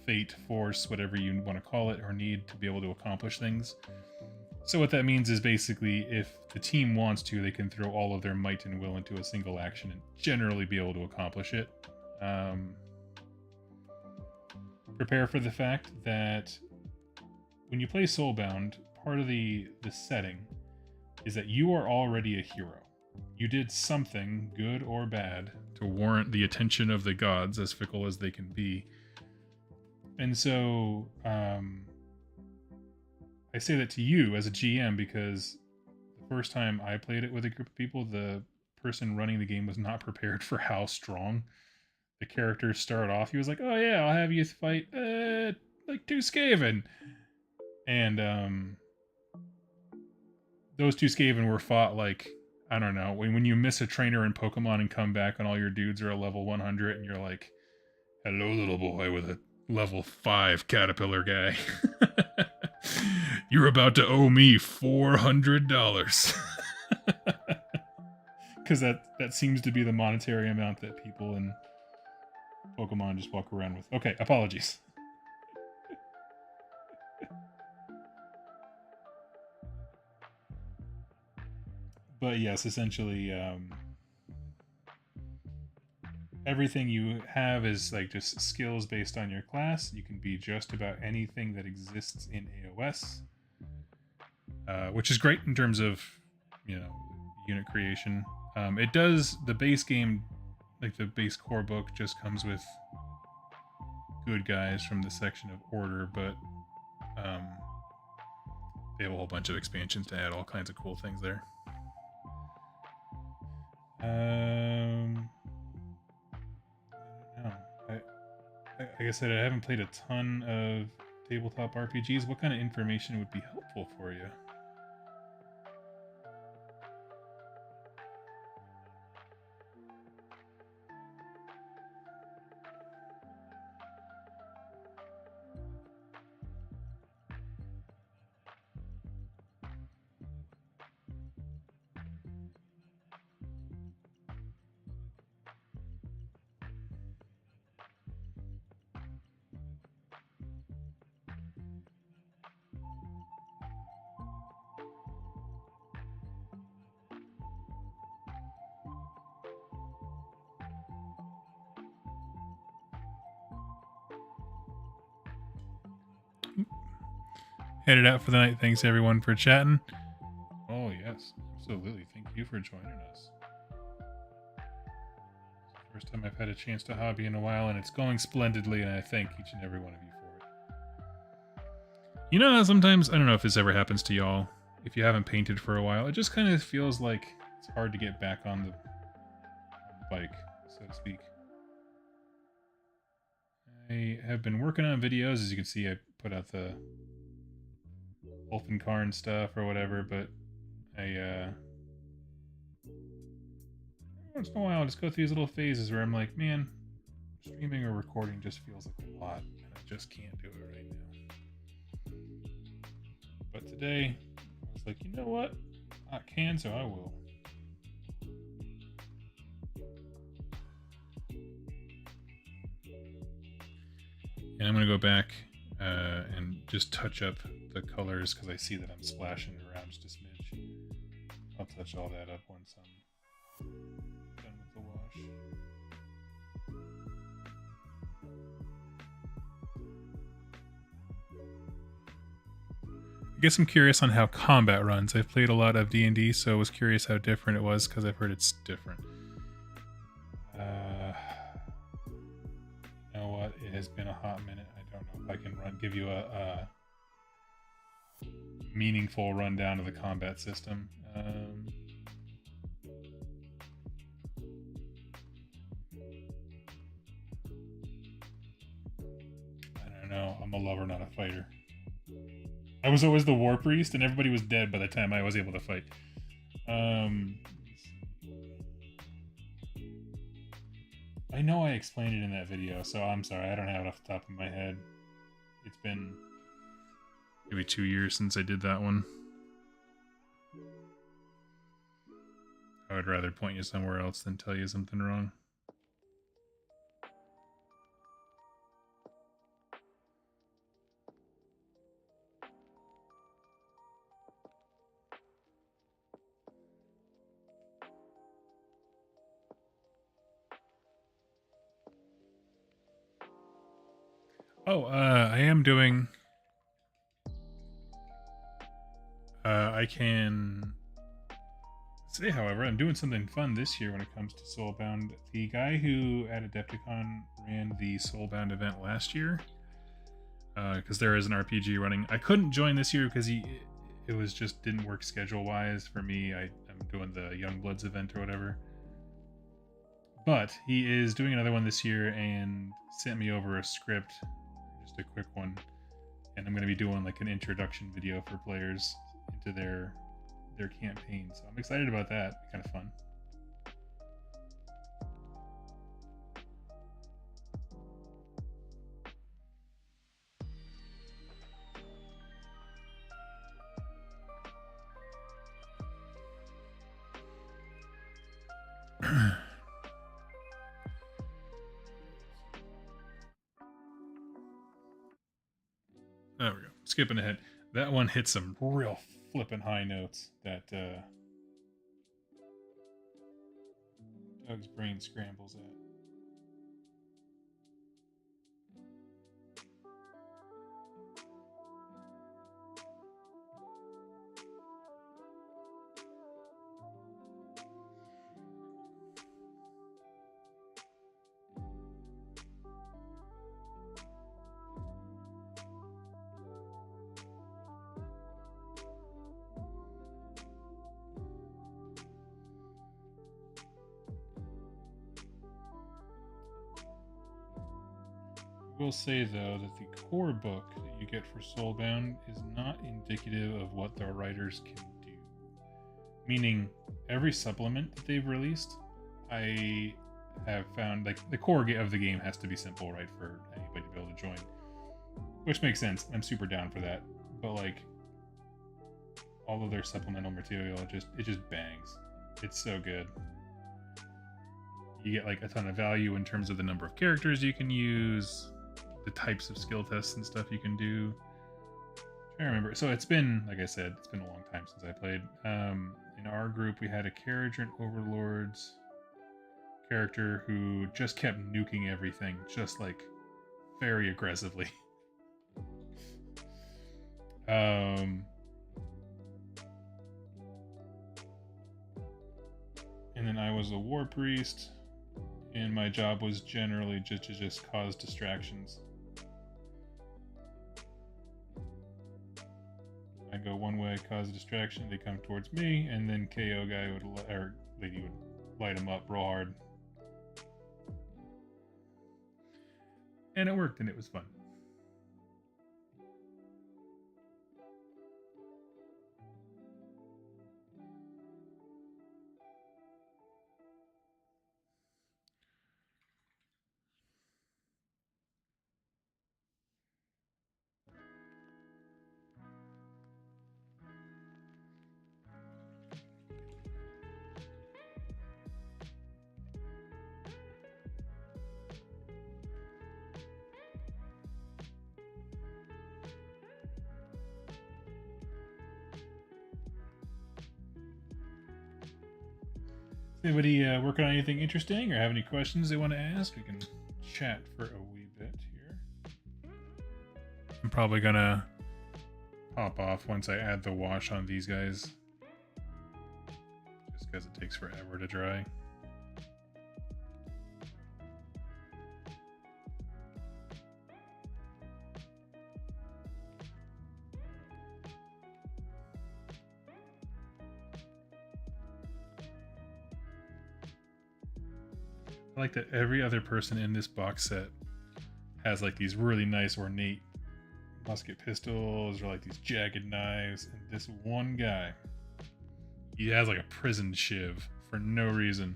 fate, force, whatever you want to call it, or need to be able to accomplish things. So what that means is basically if the team wants to, they can throw all of their might and will into a single action and generally be able to accomplish it. Prepare for the fact that when you play Soulbound, part of the setting is that you are already a hero. You did something, good or bad, to warrant the attention of the gods, as fickle as they can be. And so, I say that to you as a GM because the first time I played it with a group of people, the person running the game was not prepared for how strong the characters started off. He was like, "Oh yeah, I'll have you fight like 2 Skaven," and those 2 Skaven were fought like, I don't know, when you miss a trainer in Pokemon and come back and all your dudes are a level 100 and you're like, "Hello, little boy with a level 5 caterpillar guy." You're about to owe me $400. Because that seems to be the monetary amount that people in Pokemon just walk around with. Okay, apologies. But yes, essentially, everything you have is like just skills based on your class. You can be just about anything that exists in AOS, which is great in terms of, unit creation. It does, the base game, like the base core book, just comes with good guys from the section of order, but they have a whole bunch of expansions to add all kinds of cool things there. I don't know. Like I said, I haven't played a ton of tabletop RPGs. What kind of information would be helpful for you? headed out for the night. Thanks everyone for chatting. Oh yes, absolutely. Thank you for joining us. First time I've had a chance to hobby in a while, and it's going splendidly, and I thank each and every one of you for it. You know, sometimes, I don't know if this ever happens to y'all, if you haven't painted for a while, it just kind of feels like it's hard to get back on the bike, so to speak. I have been working on videos. As you can see, I put out the Wolfenkarn stuff or whatever, but I once in a while I just go through these little phases where I'm like, man, streaming or recording just feels like a lot, and I just can't do it right now. But today, I was like, you know what? I can, so I will. And I'm going to go back and just touch up the colors because I see that I'm splashing around just a smidge. I'll touch all that up once I'm done with the wash. I guess I'm curious on how combat runs. I've played a lot of D&D, so I was curious how different it was because I've heard it's different. You know what? It has been a hot minute. I don't know if I can give you a meaningful rundown of the combat system. I don't know. I'm a lover, not a fighter. I was always the war priest, and everybody was dead by the time I was able to fight. I know I explained it in that video, so I'm sorry. I don't have it off the top of my head. It's been maybe 2 years since I did that one. I would rather point you somewhere else than tell you something wrong. Oh, I am doing... I can say, however, I'm doing something fun this year when it comes to Soulbound. The guy who at Adepticon ran the Soulbound event last year, because there is an RPG running. I couldn't join this year because it was just didn't work schedule-wise for me. I'm doing the Youngbloods event or whatever. But he is doing another one this year and sent me over a script, just a quick one. And I'm going to be doing like an introduction video for players into their campaign. So I'm excited about that. Kind of fun. There we go. Skipping ahead. That one hit some real flippin' high notes that Doug's brain scrambles at. I will say though that the core book that you get for Soulbound is not indicative of what the writers can do. Meaning, every supplement that they've released, I have found like the core of the game has to be simple, right, for anybody to be able to join, which makes sense. I'm super down for that. But like all of their supplemental material, it just bangs. It's so good. You get like a ton of value in terms of the number of characters you can use, the types of skill tests and stuff you can do. I remember. So it's been, like I said, it's been a long time since I played. In our group, we had a Carrigan Overlord's character who just kept nuking everything, just like very aggressively. And then I was a war priest, and my job was generally just cause distractions. I go one way, cause a distraction, they come towards me, and then KO guy would or lady would light them up real hard. And it worked, and it was fun. Anybody working on anything interesting or have any questions they want to ask? We can chat for a wee bit here. I'm probably gonna pop off once I add the wash on these guys, just because it takes forever to dry. I like that every other person in this box set has like these really nice ornate musket pistols or like these jagged knives, and this one guy, he has like a prison shiv for no reason.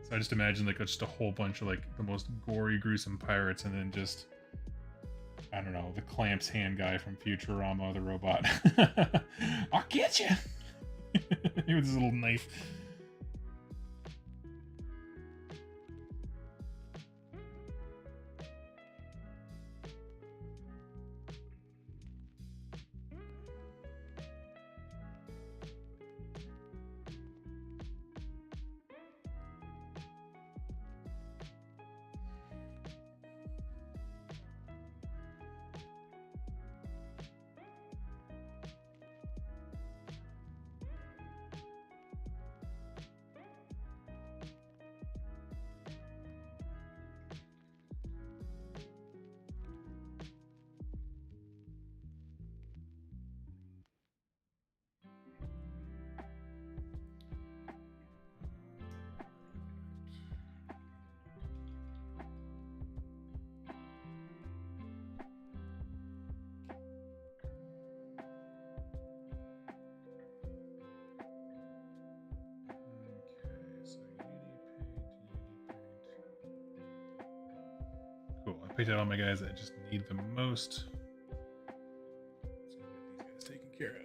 So I just imagine like just a whole bunch of like the most gory, gruesome pirates, and then just, I don't know, the clamps hand guy from Futurama, the robot. I'll get you with his little knife. Cool. I picked out all my guys that just need the most. Let's go get these guys taken care of.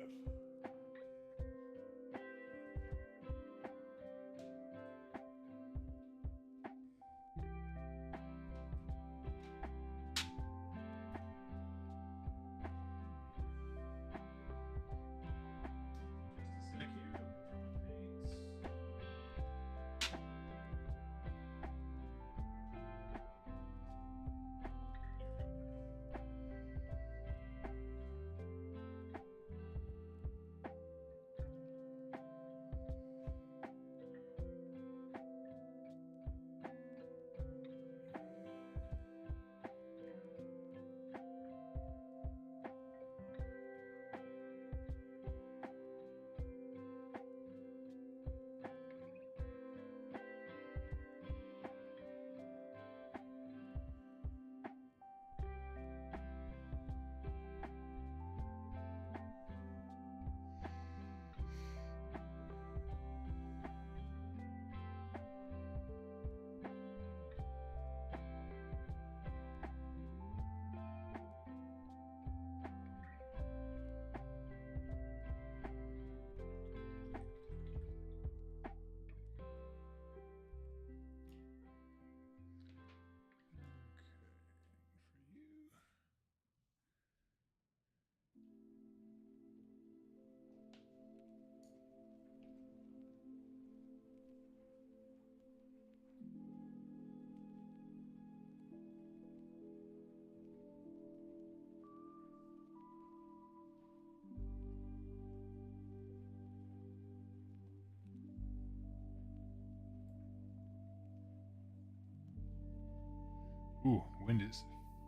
Ooh, wind is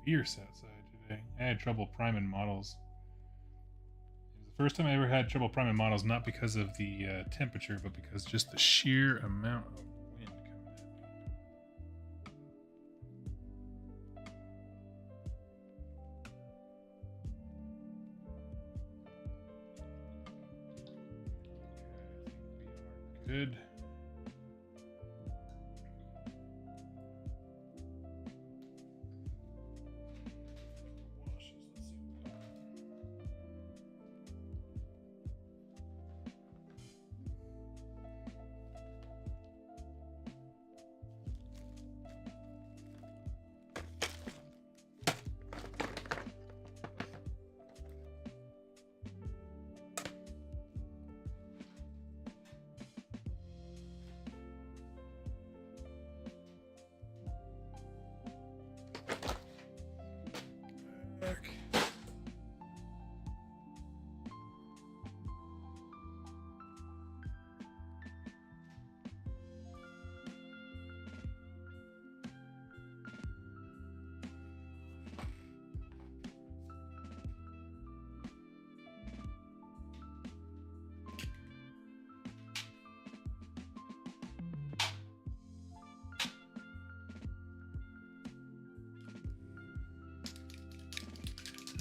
fierce outside today. I had trouble priming models. It was the first time I ever had trouble priming models, not because of the temperature, but because just the sheer amount of wind coming at me. Okay, I think we are good.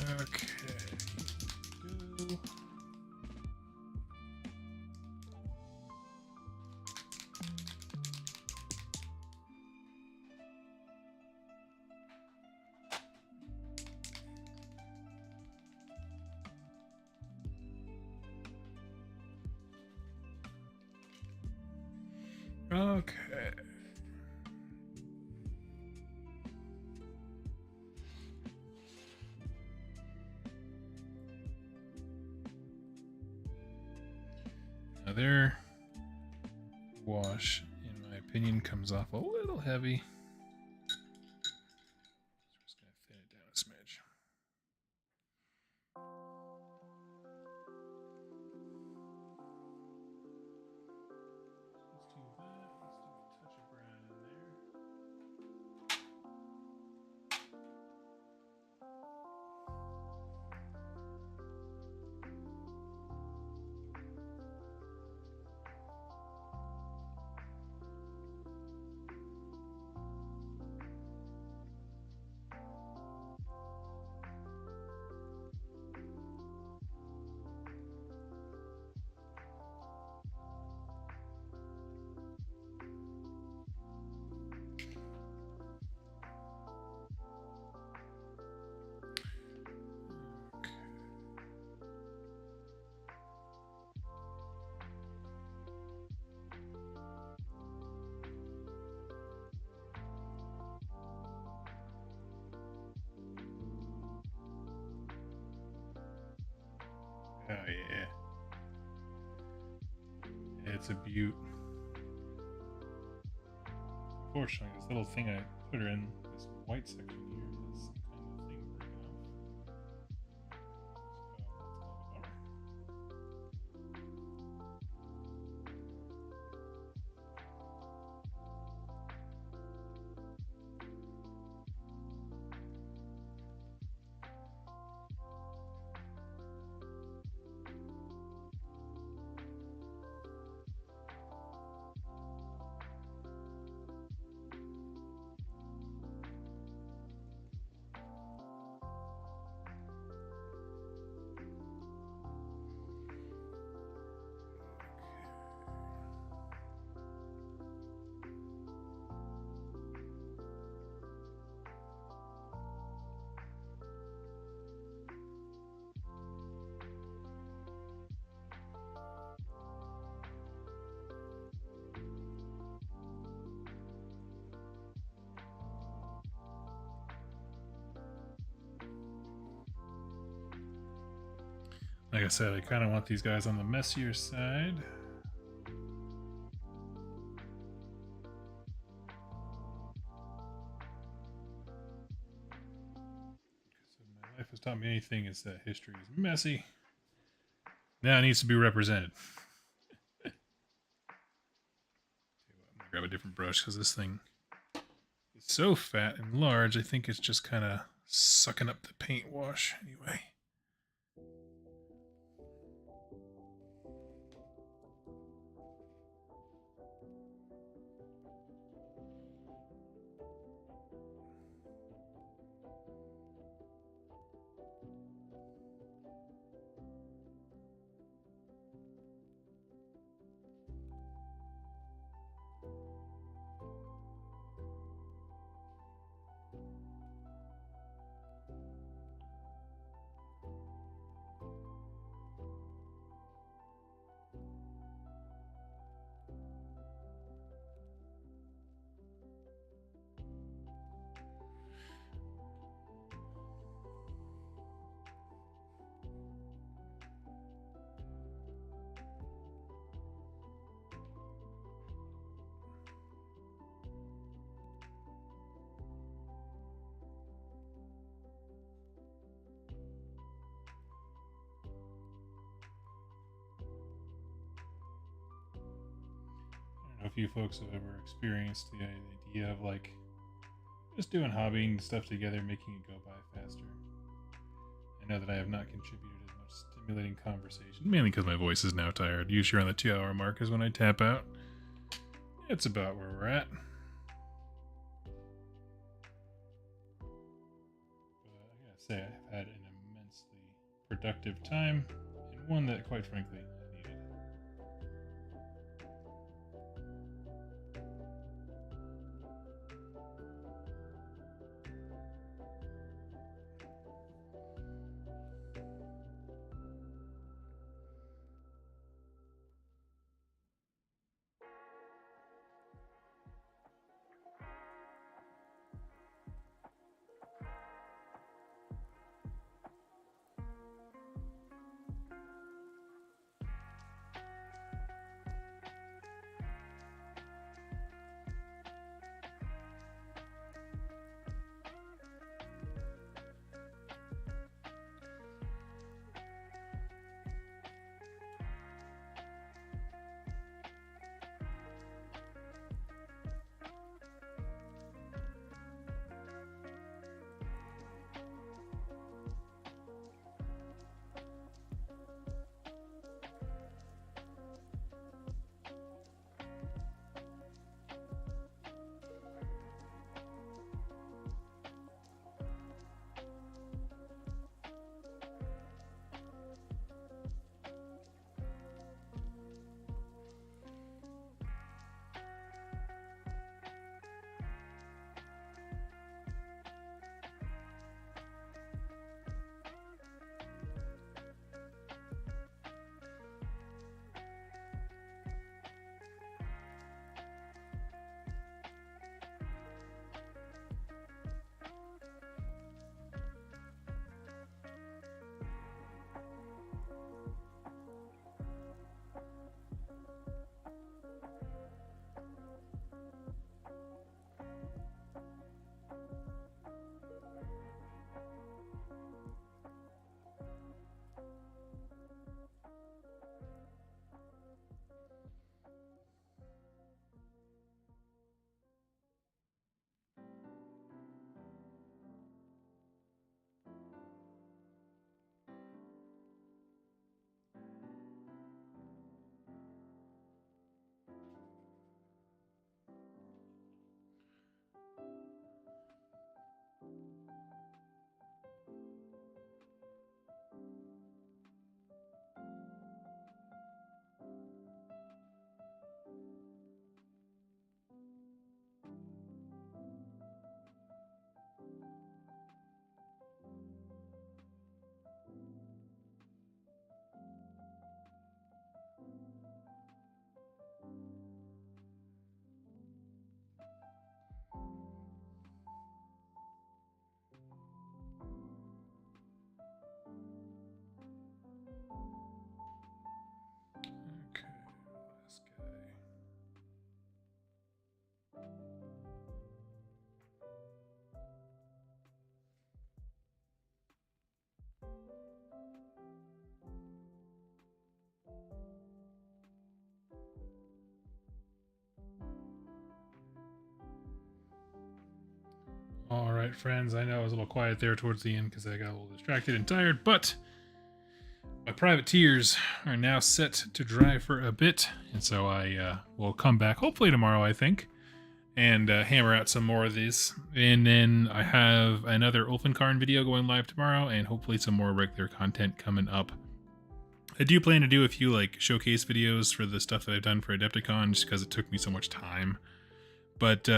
Okay. Go. Okay. Now their wash, in my opinion, comes off a little heavy. So we're just going to thin it down a smidge. Let's do that. Let's do a touch of brown in there. Oh yeah. It's a beaut. Unfortunately, this little thing I put her in, this white section here, has some kind of thing breaking off. So that's kind of a bummer. Like I said, I kind of want these guys on the messier side. So if my life has taught me anything, it's that history is messy. Now it needs to be represented. I'm gonna grab a different brush because this thing It's so fat and large, I think it's just kind of sucking up the paint wash anyway. I don't know if you folks have ever experienced the idea of like just doing hobbying stuff together, making it go by faster. I know that I have not contributed as much stimulating conversation, mainly because my voice is now tired. Usually around the 2-hour mark is when I tap out. It's about where we're at. But I gotta say, I've had an immensely productive time, and one that, quite frankly, I needed. right, friends. I know I was a little quiet there towards the end because I got a little distracted and tired, but my privateers are now set to dry for a bit, and so I will come back hopefully tomorrow, I think, and hammer out some more of these. And then I have another Ulfenkarn video going live tomorrow, and hopefully some more regular content coming up. I do plan to do a few like showcase videos for the stuff that I've done for Adepticon, just because it took me so much time. But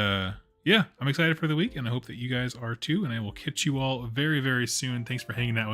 yeah, I'm excited for the week, and I hope that you guys are too, and I will catch you all very, very soon. Thanks for hanging out with me.